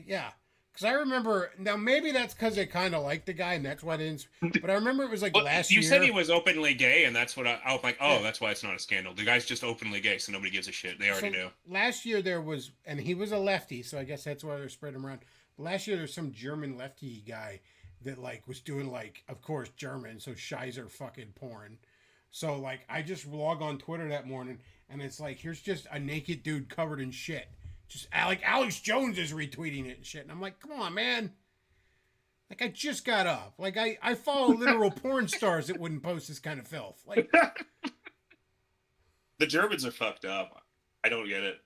Yeah, because I remember now. Maybe that's because they kind of like the guy, and that's why they didn't. But I remember it was like Well, last you year. said he was openly gay, and that's what I was like. Oh, Yeah. that's why it's not a scandal. The guy's just openly gay, so nobody gives a shit. They already knew. Last year there was, and he was a lefty, so I guess that's why they're spreading him around. Last year there's some German lefty guy that like was doing like, of course, German, so Scheiser fucking porn. So like I just log on Twitter that morning and it's like here's just a naked dude covered in shit. Just like Alex Jones is retweeting it and shit. And I'm like, come on, man. Like I just got up. Like I follow literal porn stars that wouldn't post this kind of filth. Like The Germans are fucked up. I don't get it.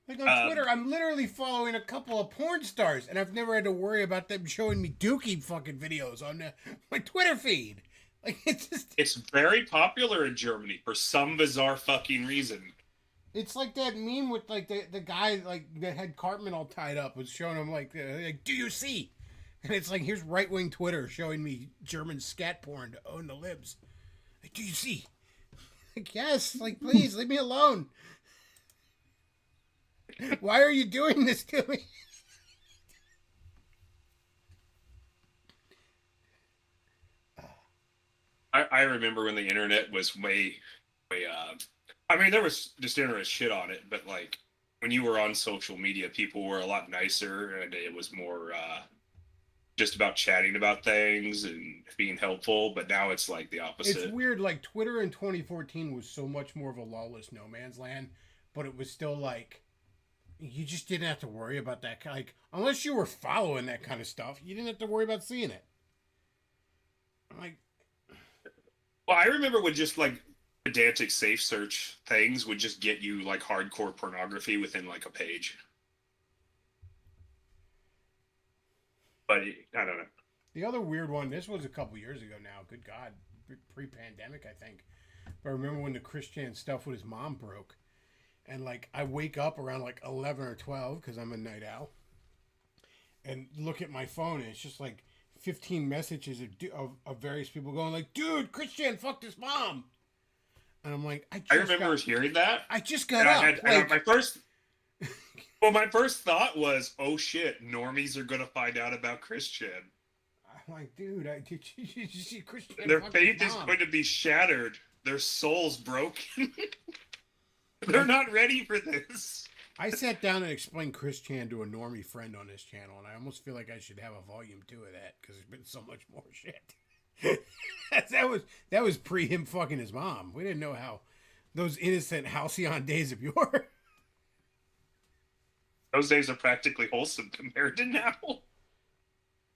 Like on Twitter, I'm literally following a couple of porn stars, and I've never had to worry about them showing me Dookie fucking videos on my Twitter feed. Like it's just, It's very popular in Germany for some bizarre fucking reason. it's like that meme with like the guy like that had Cartman all tied up was showing him like do you see? And it's like here's right wing Twitter showing me German scat porn to own the libs. Like, do you see? Like yes, like please leave me alone. Why are you doing this to me? I remember when the internet was way I mean there was degenerate shit on it, but like when you were on social media, people were a lot nicer and it was more just about chatting about things and being helpful, but now it's like the It's opposite. weird. Like Twitter in 2014 was so much more of a lawless no man's land, but it was still like you just didn't have to worry about that. Like unless you were following that kind of stuff, you didn't have to worry about seeing it. Like Well, I remember when just like pedantic safe search things would just get you like hardcore pornography within like a page. But I don't know. the other weird one. This was a couple years ago now. Good God, pre-pandemic, I think. But I remember when the Christian stuff with his mom broke, and like I wake up around like 11 or 12 because I'm a night owl, and look at my phone, and it's just like 15 messages of various people going like, "Dude, Christian fucked his mom," and I'm like, I remember hearing that. I just got And up. I had like, my first thought was, "Oh shit, normies are gonna find out about Christian. I'm like, dude, did you see Christian? Their fucked his faith is mom?" going to be shattered. Their souls broken. They're not ready for this." I sat down and explained Chris Chan to a normie friend on this channel, and I almost feel like I should have a volume 2 of that because there's been so much more shit. that was pre him fucking his mom. We didn't know how those innocent halcyon days of yore. Those days are practically wholesome compared to now.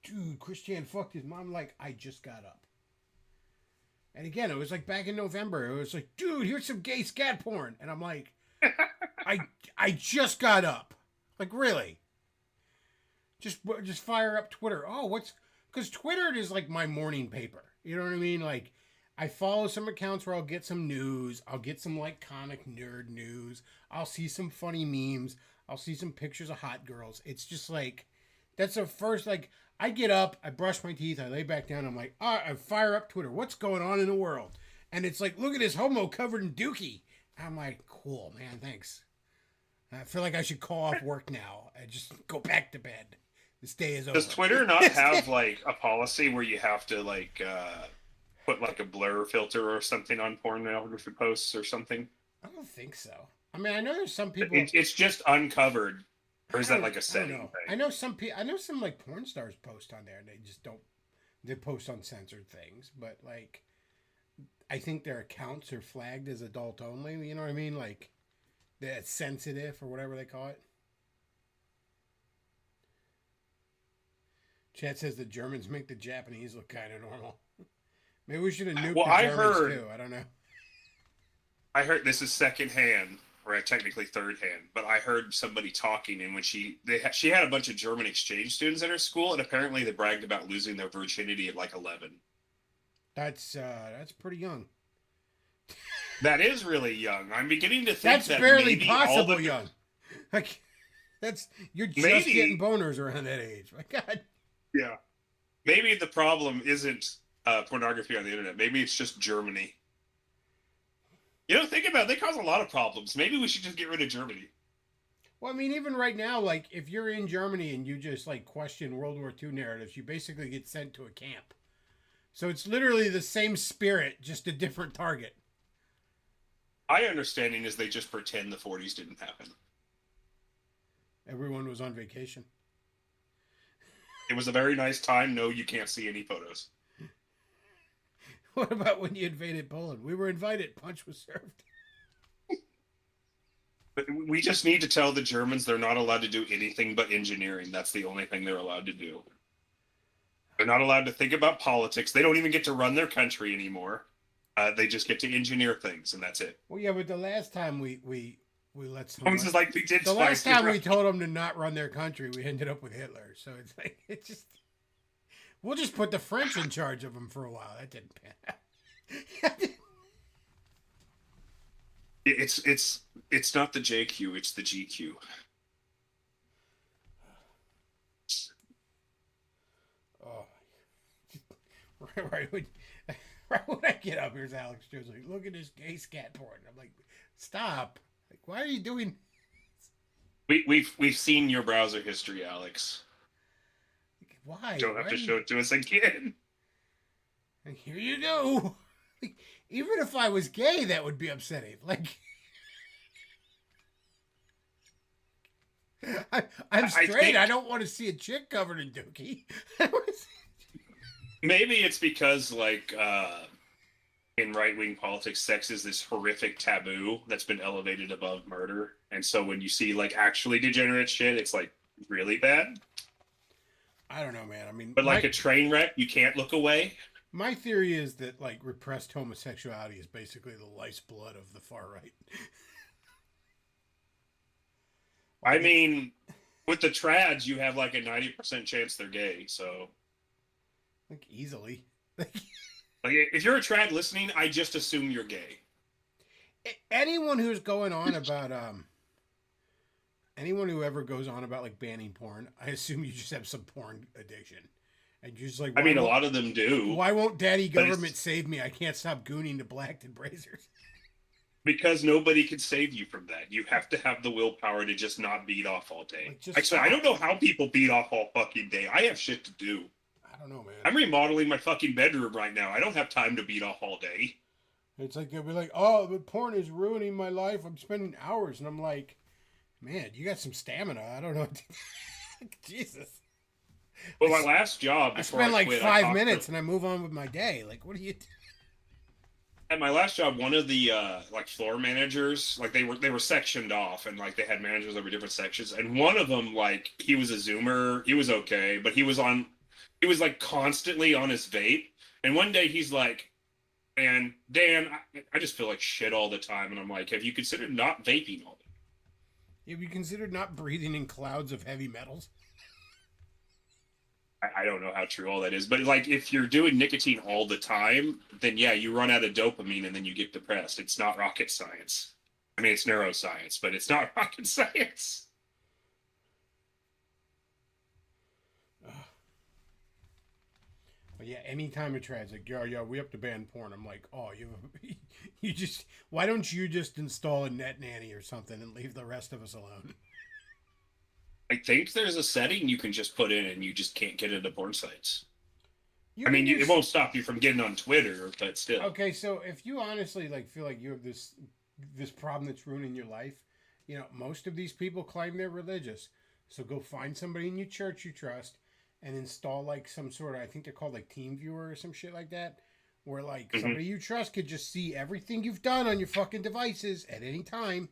Dude, Chris Chan fucked his mom. Like, I just got up. And again, it was like back in November. It was like, dude, here's some gay scat porn, and I'm like, I just got up. Like, really? Just fire up Twitter. Oh, because Twitter is like my morning paper. You know what I mean? Like, I follow some accounts where I'll get some news. I'll get some like comic nerd news. I'll see some funny memes. I'll see some pictures of hot girls. It's just like, that's the first, like, I get up, I brush my teeth, I lay back down. I'm like, I fire up Twitter. What's going on in the world? And it's like, look at this homo covered in dookie. I'm like, cool, man, thanks. I feel like I should call off work now and just go back to bed. This day is over. Does Twitter not have like a policy where you have to like put like a blur filter or something on pornography posts or something? I don't think so. I mean, I know there's some people. It's just uncovered, or is that like a setting I don't know. thing? I know some people. I know some like porn stars post on there, and they just don't. They post uncensored things, but like, I think their accounts are flagged as adult only. You know what I mean? Like, that's sensitive or whatever they call it. Chad says the Germans make the Japanese look kind of normal. Maybe we should have nuked the Germans too. I don't know. I heard this is secondhand, or technically third hand, but I heard somebody talking, and when she had a bunch of German exchange students in her school, and apparently they bragged about losing their virginity at like 11. That's pretty young. That is really young. I'm beginning to think That's that barely maybe possible young. Like, you're just getting boners around that age. My God. Yeah. Maybe the problem isn't pornography on the internet. Maybe it's just Germany. You know, think about it. They cause a lot of problems. Maybe we should just get rid of Germany. Well, I mean, even right now, like, if you're in Germany and you just, like, question World War II narratives, you basically get sent to a camp. So it's literally the same spirit, just a different target. My understanding is they just pretend the 40s didn't happen. Everyone was on vacation. It was a very nice time. No, you can't see any photos. What about when you invaded Poland? We were invited. Punch was served. But we just need to tell the Germans they're not allowed to do anything but engineering. That's the only thing they're allowed to do. They're not allowed to think about politics. They don't even get to run their country anymore. They just get to engineer things, and that's it. Well, yeah, but the last time we let someone... It's like we did the last twice. time we told them to not run their country, we ended up with Hitler. So it's like, it's just... We'll just put the French in charge of them for a while. That didn't pan out. It's not the JQ, it's the GQ. Oh, right when I get up, here's Alex Jones like, look at this gay scat porn. I'm like, stop! Like, why are you doing? We've seen your browser history, Alex. Like, why? You don't have to show it to us again. Like, here you go. Like, even if I was gay, that would be upsetting. Like, I'm I straight. think- I don't want to see a chick covered in dookie. Maybe it's because like in right wing politics, sex is this horrific taboo that's been elevated above murder, and so when you see like actually degenerate shit, it's like really bad. I don't know, man. I mean, But like a train wreck, you can't look away. my theory is that like repressed homosexuality is basically the life's blood of the far right. I mean, with the trads, you have like a 90% chance they're gay. So, Like easily. like, if you're a trad listening, I just assume you're gay. Anyone who's going on about anyone who ever goes on about like banning porn, I assume you just have some porn addiction. And you're just like, I mean, a won't- lot of them do. Why won't daddy But government it's- save me? I can't stop gooning to Blackton Brazers. Because nobody can save you from that. You have to have the willpower to just not beat off all day. Like, just Actually, I stop. don't know how people beat off all fucking day. I have shit to do. I don't know, man. I'm remodeling my fucking bedroom right now. I don't have time to beat off all day. It's like they'll be like, "Oh, but porn is ruining my life. I'm spending hours," and I'm like, "Man, you got some stamina. I don't know." Jesus, Well, my last job I before spend like quit, 5 talked to- minutes and I move on with my day. Like, what do you? At my last job, one of the like floor managers, like they were sectioned off, and like they had managers over different sections, and one of them, like he was a Zoomer, he was okay, but he was like constantly on his vape, and one day he's like, "Man, Dan, I just feel like shit all the time," and I'm like, "Have you considered not vaping all the Have you considered not breathing in clouds of heavy metals? I don't know how true all that is, but like if you're doing nicotine all the time, then yeah, you run out of dopamine and then you get depressed. It's not rocket science. I mean, it's neuroscience, but it's not rocket science. But yeah, anytime a trad's like, yo, we have to ban porn. I'm like, oh, you just, why don't you just install a net nanny or something and leave the rest of us alone? I think there's a setting you can just put in and you just can't get into porn sites. You I mean, can it just- won't stop you from getting on Twitter, but still. Okay, so if you honestly like feel like you have this problem that's ruining your life, you know, most of these people claim they're religious. So go find somebody in your church you trust and install like some sort of, I think they're called like TeamViewer or some shit like that, where like Mhm. somebody you trust could just see everything you've done on your fucking devices at any time.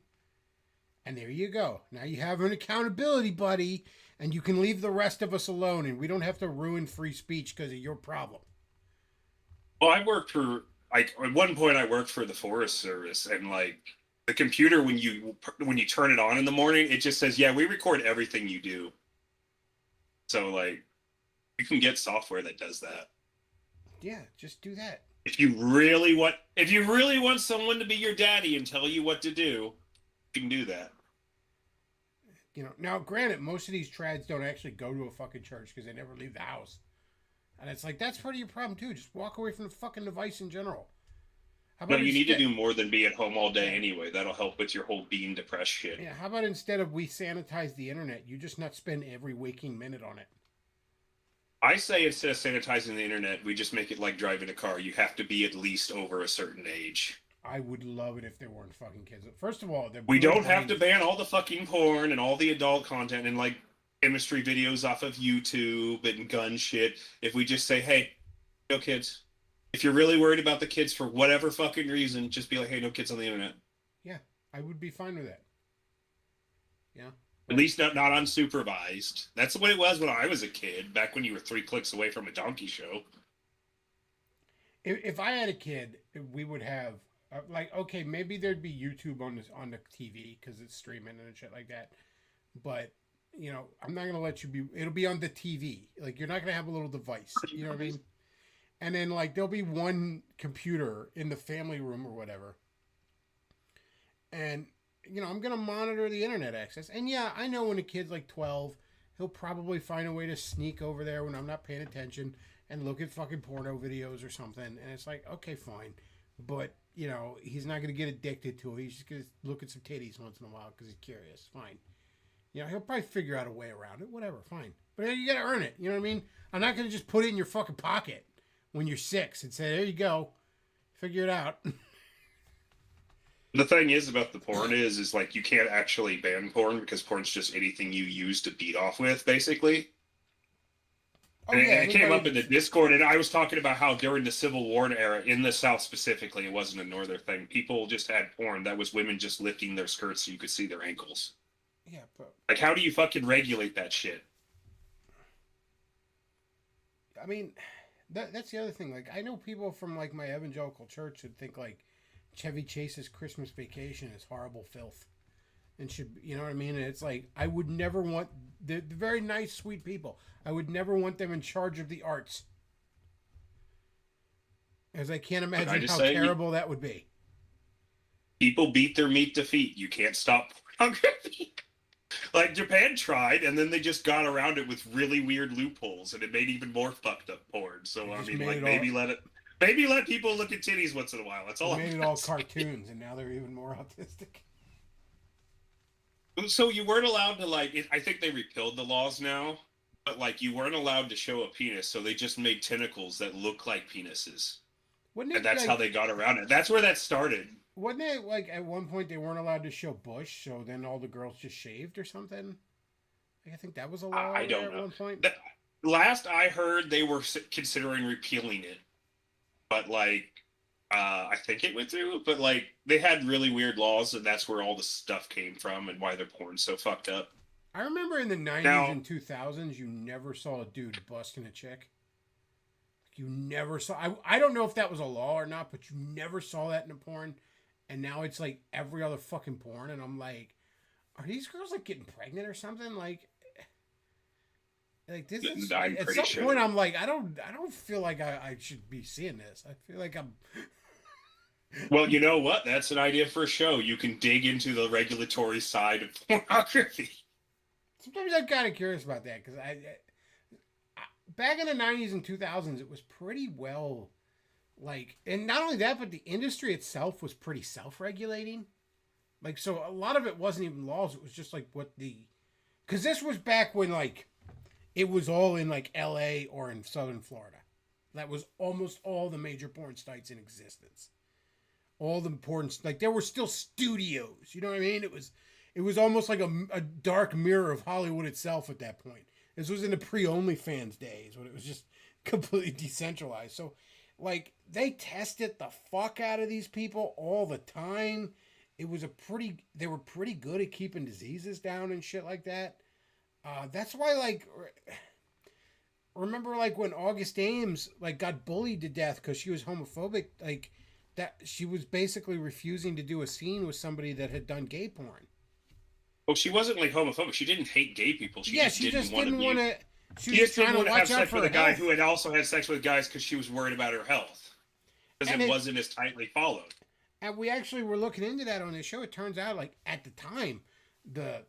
And there you go. Now you have an accountability buddy, and you can leave the rest of us alone, and we don't have to ruin free speech because of your problem. Well, I worked for, like, at one point I worked for the Forest Service, and like the computer, when you turn it on in the morning, it just says, yeah, we record everything you do. So like, you can get software that does that. Yeah, just do that. If you really want someone to be your daddy and tell you what to do, you can do that. You know, now granted, most of these trads don't actually go to a fucking church because they never leave the house. And it's like, that's part of your problem too. Just walk away from the fucking device in general. How But you need to instead- do more than be at home all day anyway. That'll help with your whole being depressed shit. Yeah, how about instead of we sanitize the internet, you just not spend every waking minute on it? I say instead of sanitizing the internet, we just make it like driving a car. You have to be at least over a certain age. I would love it if there weren't fucking kids. First of all, We don't have to ban all the fucking porn and all the adult content and like chemistry videos off of YouTube and gun shit. If we just say, hey, no kids. If you're really worried about the kids for whatever fucking reason, just be like, hey, no kids on the internet. Yeah, I would be fine with that. Yeah. At least not unsupervised. That's what it was when I was a kid, back when you were 3 clicks away from a donkey show. If I had a kid, we would have like, okay, maybe there'd be YouTube on the TV because it's streaming and shit like that. But you know, I'm not gonna let you be. It'll be on the TV. Like, you're not gonna have a little device. You know what I mean? And then like there'll be one computer in the family room or whatever. And you know, I'm gonna monitor the internet access. And yeah, I know when a kid's like 12, he'll probably find a way to sneak over there when I'm not paying attention and look at fucking porno videos or something. And it's like, okay, fine. But, you know, he's not going to get addicted to it. He's just going to look at some titties once in a while because he's curious. Fine. You know, he'll probably figure out a way around it. Whatever, fine. But you got to earn it. You know what I mean? I'm not going to just put it in your fucking pocket when you're 6 and say, there you go. Figure it out. The thing is about the porn is like you can't actually ban porn because porn's just anything you use to beat off with, basically. Oh And yeah, it came up anybody- in the Discord, and I was talking about how during the Civil War era, in the South specifically, it wasn't a northern thing. People just had porn that was women just lifting their skirts so you could see their ankles. yeah, but Like, how do you fucking regulate that shit? I mean, that's the other thing. Like, I know people from like my evangelical church that think like Chevy Chase's Christmas Vacation is horrible filth, and should, you know what I mean? And it's like I would never want the very nice, sweet people. I would never want them in charge of the arts, as I can't imagine just how say, terrible that would be. People beat their meat to feet. You can't stop pornography. Like, Japan tried, and then they just got around it with really weird loopholes, and it made even more fucked up porn. So, They I just mean, made like, it maybe let people look at titties once in a while. That's all. They I'm made it all saying. cartoons, and now they're even more autistic. So you weren't allowed to, like, I think they repealed the laws now, but like you weren't allowed to show a penis, so they just made tentacles that look like penises, Wouldn't it? and that's like, how they got around it. That's where that started. Wasn't it like at one point they weren't allowed to show bush, so then all the girls just shaved or something? I think that was a law I don't there at know. one point. Last I heard, they were considering repealing it, but like, I think it went through. But like, they had really weird laws, and that's where all the stuff came from, and why their porn's so fucked up. I remember in the 90s Now- and 2000s, you never saw a dude busting a chick. You never saw. I don't know if that was a law or not, but you never saw that in a porn. And now it's like every other fucking porn, and I'm like, are these girls like getting pregnant or something? Like this is I'm at pretty some sure. point I'm like, I don't feel like I should be seeing this. I feel like I'm. Well, you know what? That's an idea for a show. You can dig into the regulatory side of pornography. Sometimes I'm kind of curious about that because I back in the 90s and 2000s, it was pretty well, like, and not only that, but the industry itself was pretty self-regulating. Like, so a lot of it wasn't even laws. It was just like because this was back when like it was all in like LA or in Southern Florida. That was almost all the major porn sites in existence. All the porn, like there were still studios. You know what I mean? It was almost like a dark mirror of Hollywood itself at that point. This was in the pre-OnlyFans days when it was just completely decentralized. So, like, they tested the fuck out of these people all the time. They were pretty good at keeping diseases down and shit like that. That's why, like, remember, like, when August Ames, like, got bullied to death because she was homophobic, like, that she was basically refusing to do a scene with somebody that had done gay porn. Well, she wasn't like homophobic. She didn't hate gay people. She just didn't want to. She She was just trying didn't to want to have watch out sex for with her a guy health. who had also had sex with guys because she was worried about her health. Because And it it- wasn't as tightly followed. And we actually were looking into that on the show. It turns out, like, at the time, the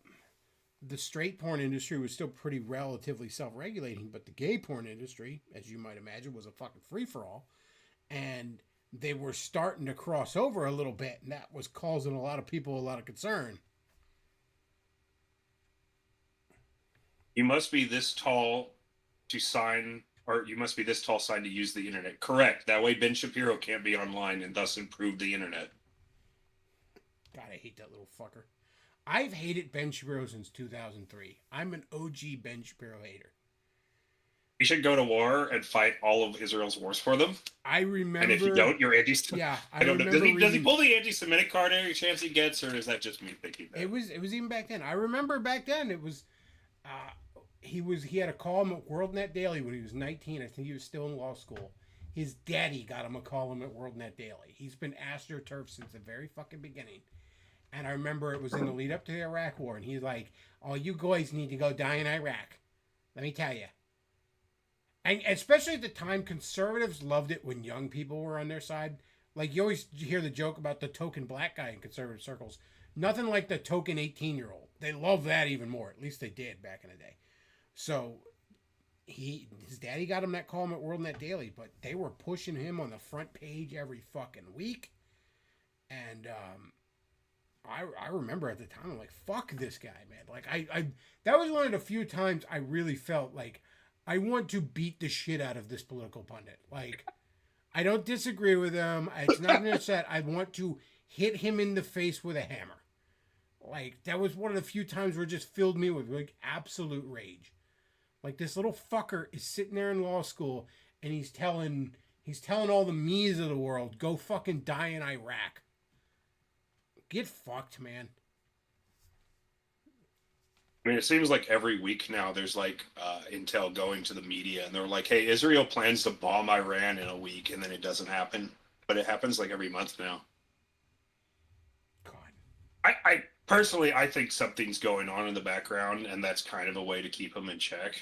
straight porn industry was still pretty relatively self-regulating, but the gay porn industry, as you might imagine, was a fucking free-for-all. And they were starting to cross over a little bit, and that was causing a lot of people a lot of concern. You must be this tall to sign, or you must be this tall sign to use the internet. Correct. That way Ben Shapiro can't be online and thus improve the internet. God, I hate that little fucker. I've hated Ben Shapiro since 2003. I'm an OG Ben Shapiro hater. You should go to war and fight all of Israel's wars for them. I remember... And if you don't, you're anti-Semitic. Yeah, I don't know. Does he reading- pull the anti-Semitic card every chance he gets, or is that just me thinking that? It was even back then. I remember back then it was he had a column at WorldNet Daily when he was 19. I think he was still in law school. His daddy got him a column at WorldNet Daily. He's been AstroTurf since the very fucking beginning. And I remember it was in the lead up to the Iraq War, and he's like, "Oh, you guys need to go die in Iraq. Let me tell you." And especially at the time, conservatives loved it when young people were on their side. Like, you always hear the joke about the token black guy in conservative circles. Nothing like the token 18-year-old. They love that even more. At least they did back in the day. So, his daddy got him that column at WorldNet Daily, but they were pushing him on the front page every fucking week. And I remember at the time, I'm like, fuck this guy, man. Like, I that was one of the few times I really felt like I want to beat the shit out of this political pundit. Like, I don't disagree with him. It's not an upset. I want to hit him in the face with a hammer. Like, that was one of the few times where it just filled me with, like, absolute rage. Like, this little fucker is sitting there in law school, and he's telling all the me's of the world, go fucking die in Iraq. Get fucked, man. I mean, it seems like every week now there's like intel going to the media, and they're like, "Hey, Israel plans to bomb Iran in a week," and then it doesn't happen. But it happens like every month now. God. I personally, I think something's going on in the background, and that's kind of a way to keep them in check.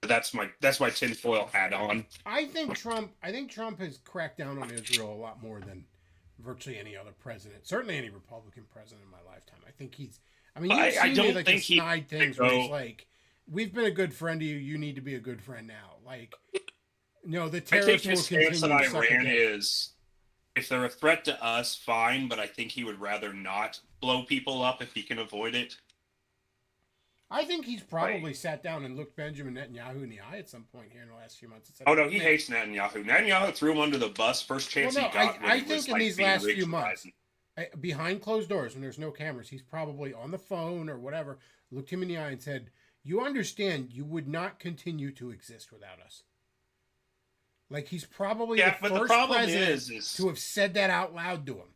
That's my tinfoil hat on. I think Trump has cracked down on Israel a lot more than virtually any other president. Certainly any Republican president in my lifetime. I think he's. I mean, you've seen don't me, like, think the snide things where he's like, "We've been a good friend to you. You need to be a good friend now." Like, no, the I think terrorists will his continue stance on to suck Iran again. is, if they're a threat to us, fine. But I think he would rather not blow people up if he can avoid it. I think he's probably sat down and looked Benjamin Netanyahu in the eye at some point here in the last few months. And said, Oh no, he "Man, hates Netanyahu. Netanyahu threw him under the bus first chance Well, no, he got. when I he think was, in like, these being last few Richard months, Biden. Behind closed doors, when there's no cameras, he's probably on the phone or whatever, looked him in the eye and said, "You understand you would not continue to exist without us." Like, he's probably Yeah, the but the first problem president is to have said that out loud to him.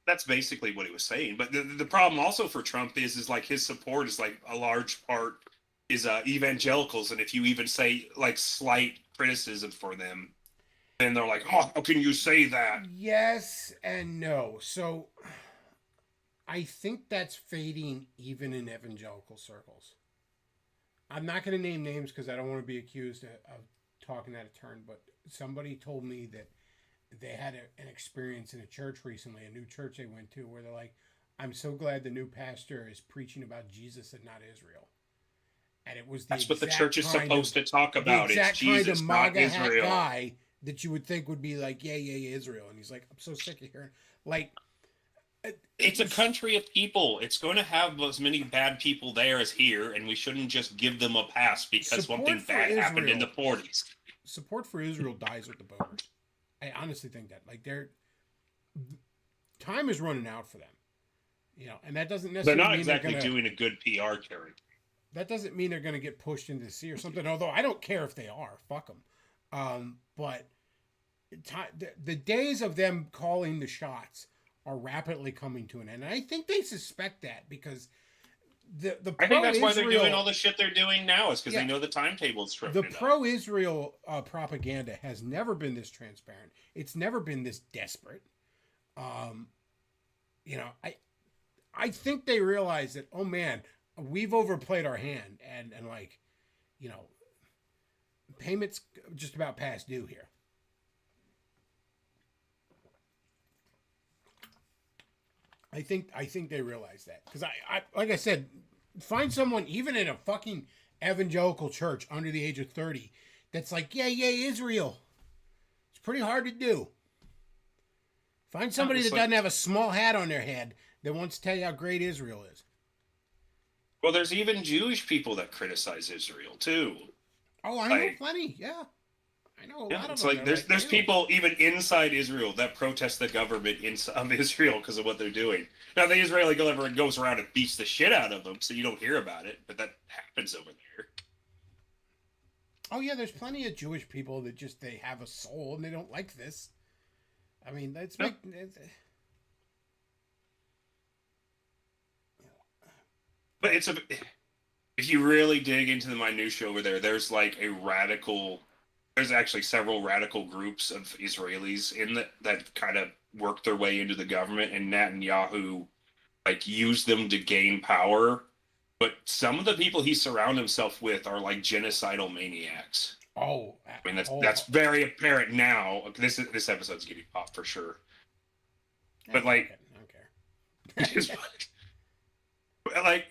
that's basically what he was saying. But the problem also for Trump is like his support is like a large part is evangelicals, and if you even say like slight criticism for them, then they're like, "Oh, how can you say that?" Yes and no. So I think that's fading even in evangelical circles. I'm not going to name names because I don't want to be accused of talking out of turn, but somebody told me that they had an experience in a church recently, a new church they went to, where they're like, "I'm so glad the new pastor is preaching about Jesus and not Israel." And it was That's what the church is supposed to talk about. The It's exact kind Jesus, of not MAGA hat Israel. guy that you would think would be like, "Yeah, Israel," and he's like, "I'm so sick of hearing." Like, It's a country of people. It's going to have as many bad people there as here, and we shouldn't just give them a pass because Support something for bad happened in the Israel. 40s. Support for Israel dies with the boomers. I honestly think that, like, time is running out for them, and that doesn't They're necessarily not mean exactly they're gonna, doing a good PR carry. that doesn't mean they're going to get pushed into the sea or something. Although I don't care if they are, fuck them. But the days of them calling the shots are rapidly coming to an end, and I think they suspect that because the I think that's why they're pro-Israel- doing all the shit they're doing now, is because Yeah. they know the timetable's the tripping it up. pro-Israel propaganda has never been this transparent. It's never been this desperate. I think they realize that, oh man, we've overplayed our hand, and like, payments just about past due here. I think they realize that, because I like I said, find someone even in a fucking evangelical church under the age of 30 that's like, yeah, Israel. It's pretty hard to do. Find somebody that doesn't have a small hat on their head that wants to tell you how great Israel is. Well, there's even Jewish people that criticize Israel too. Oh, I know plenty. Yeah, I know a lot of It's them. like They're there's "Ew." people even inside Israel that protest the government of Israel because of what they're doing. Now the Israeli government goes around and beats the shit out of them, so you don't hear about it, but that happens over there. Oh yeah, there's plenty of Jewish people that just they have a soul and they don't like this. I mean, that's Yep. But if you really dig into the minutia over there, there's actually several radical groups of Israelis that kind of work their way into the government, and Netanyahu like used them to gain power. But some of the people he surrounded himself with are like genocidal maniacs. Oh, I mean, that's very apparent now. This episode's getting popped for sure. But like, I don't care. like,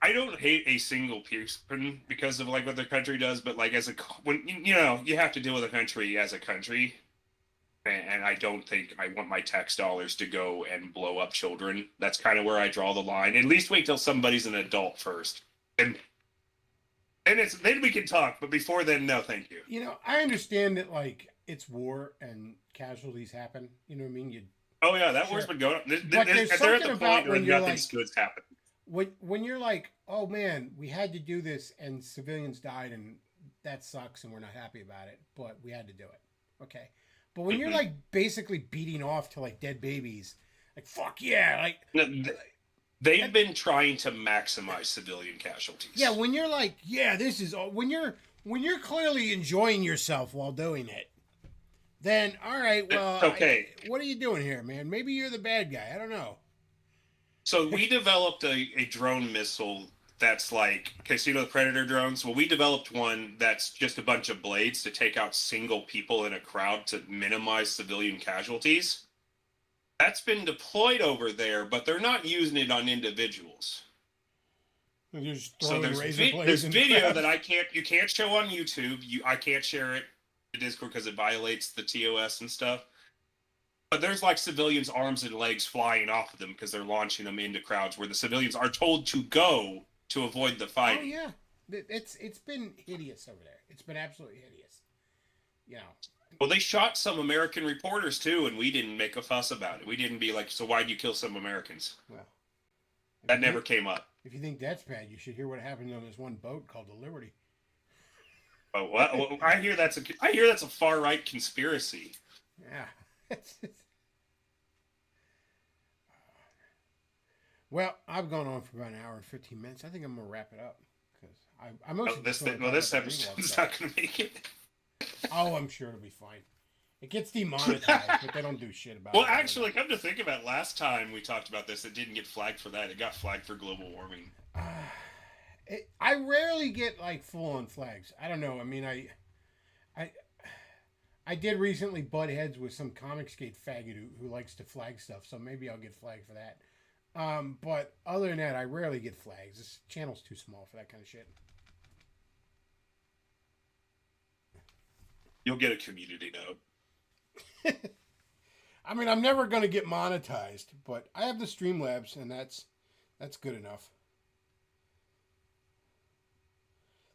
I don't hate a single person because of like what their country does, but like when you have to deal with a country as a country, and I don't think I want my tax dollars to go and blow up children. That's kind of where I draw the line. At least wait till somebody's an adult first, and then we can talk. But before then, no, thank you. I understand that, like, it's war and casualties happen. You know what I mean? Oh yeah, that Sure. war's been going on. But there's They're at something the about point where when you're nothing's good's happening. when you're like, oh man, we had to do this and civilians died and that sucks and we're not happy about it, but we had to do it. Okay. But when you're Mhm. like basically beating off to like dead babies, like fuck yeah, like No, they've been trying to maximize civilian casualties. yeah, when you're like, yeah, this is all when you're clearly enjoying yourself while doing it, then all right, well, It's okay. what are you doing here, man? Maybe you're the bad guy. I don't know. So we developed a drone missile that's like, okay, so you know the Predator drones? Well, we developed one that's just a bunch of blades to take out single people in a crowd to minimize civilian casualties. That's been deployed over there, but they're not using it on individuals. You're just So throwing there's razor blades there's in video crowd. that you can't show on YouTube. I can't share it to Discord because it violates the TOS and stuff. But there's like civilians' arms and legs flying off of them because they're launching them into crowds where the civilians are told to go to avoid the Oh fighting. yeah, it's been hideous over there. It's been absolutely hideous. You know, Well, they shot some American reporters too, and we didn't make a fuss about it. We didn't be like, so why'd you kill some Americans? well, That never came up. If you think that's bad, you should hear what happened on this one boat called the Liberty. Oh, well, I hear that's a far right conspiracy. Yeah. Well, I've gone on for about an hour and 15 minutes. I think I'm gonna wrap it up because I mostly This just wanna well, talk this about the Greenwald episode's stuff. not going to make it. Oh, I'm sure it'll be fine. It gets demonetized, but they don't do shit about Well, it. actually, come to think about it, last time we talked about this, it didn't get flagged for that. It got flagged for global warming. I rarely get like full on flags. I don't know. I mean, I did recently butt heads with some Comicsgate faggot who likes to flag stuff, so maybe I'll get flagged for that. But other than that, I rarely get flags. This channel's too small for that kind of shit. You'll get a community note. I mean, I'm never gonna get monetized, but I have the Streamlabs, and that's good enough.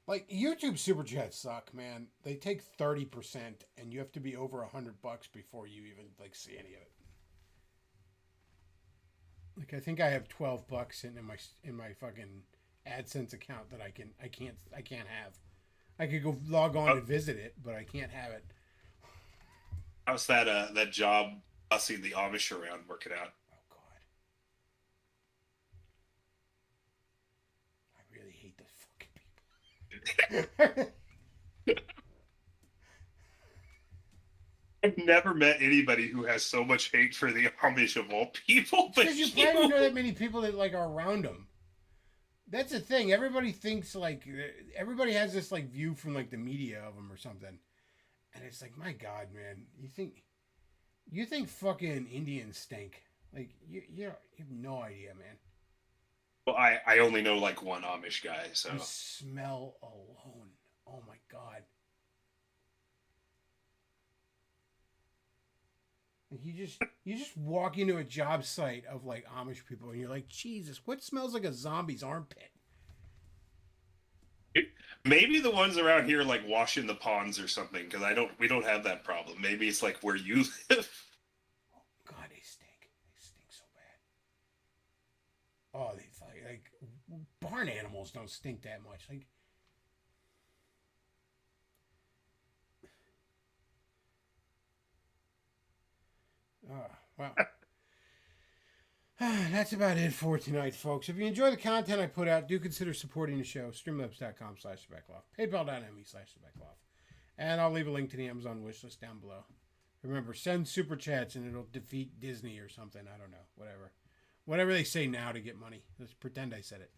Like YouTube super chats suck, man. They take 30%, and you have to be over $100 before you even like see any of it. Like I think I have $12 sitting in my fucking AdSense account that I can't have. I could go log on and visit it, but I can't have it. How's that job bussing the Amish around working out? Oh God, I really hate those fucking people. I've never met anybody who has so much hate for the Amish of all people. But Because you probably don't know that many people that like are around them. That's the thing. Everybody thinks like everybody has this like view from like the media of them or something, and it's like, my God, man, you think fucking Indians stink? Like you have no idea, man. Well, I only know like one Amish guy, so The smell alone. Oh my God. Like, you just walk into a job site of like Amish people and you're like, Jesus, what smells like a zombie's armpit? maybe the ones around here like washing the ponds or something. Because we don't have that problem. Maybe it's like where you live. Oh God, they stink. They stink so bad. Oh, they like barn animals don't stink that much. Like, wow. That's about it for tonight, folks. If you enjoy the content I put out, do consider supporting the show. Streamlabs.com/thebackoff. PayPal.me/thebackoff. And I'll leave a link to the Amazon wishlist down below. Remember, send super chats and it'll defeat Disney or something. I don't know. Whatever they say now to get money. Let's pretend I said it.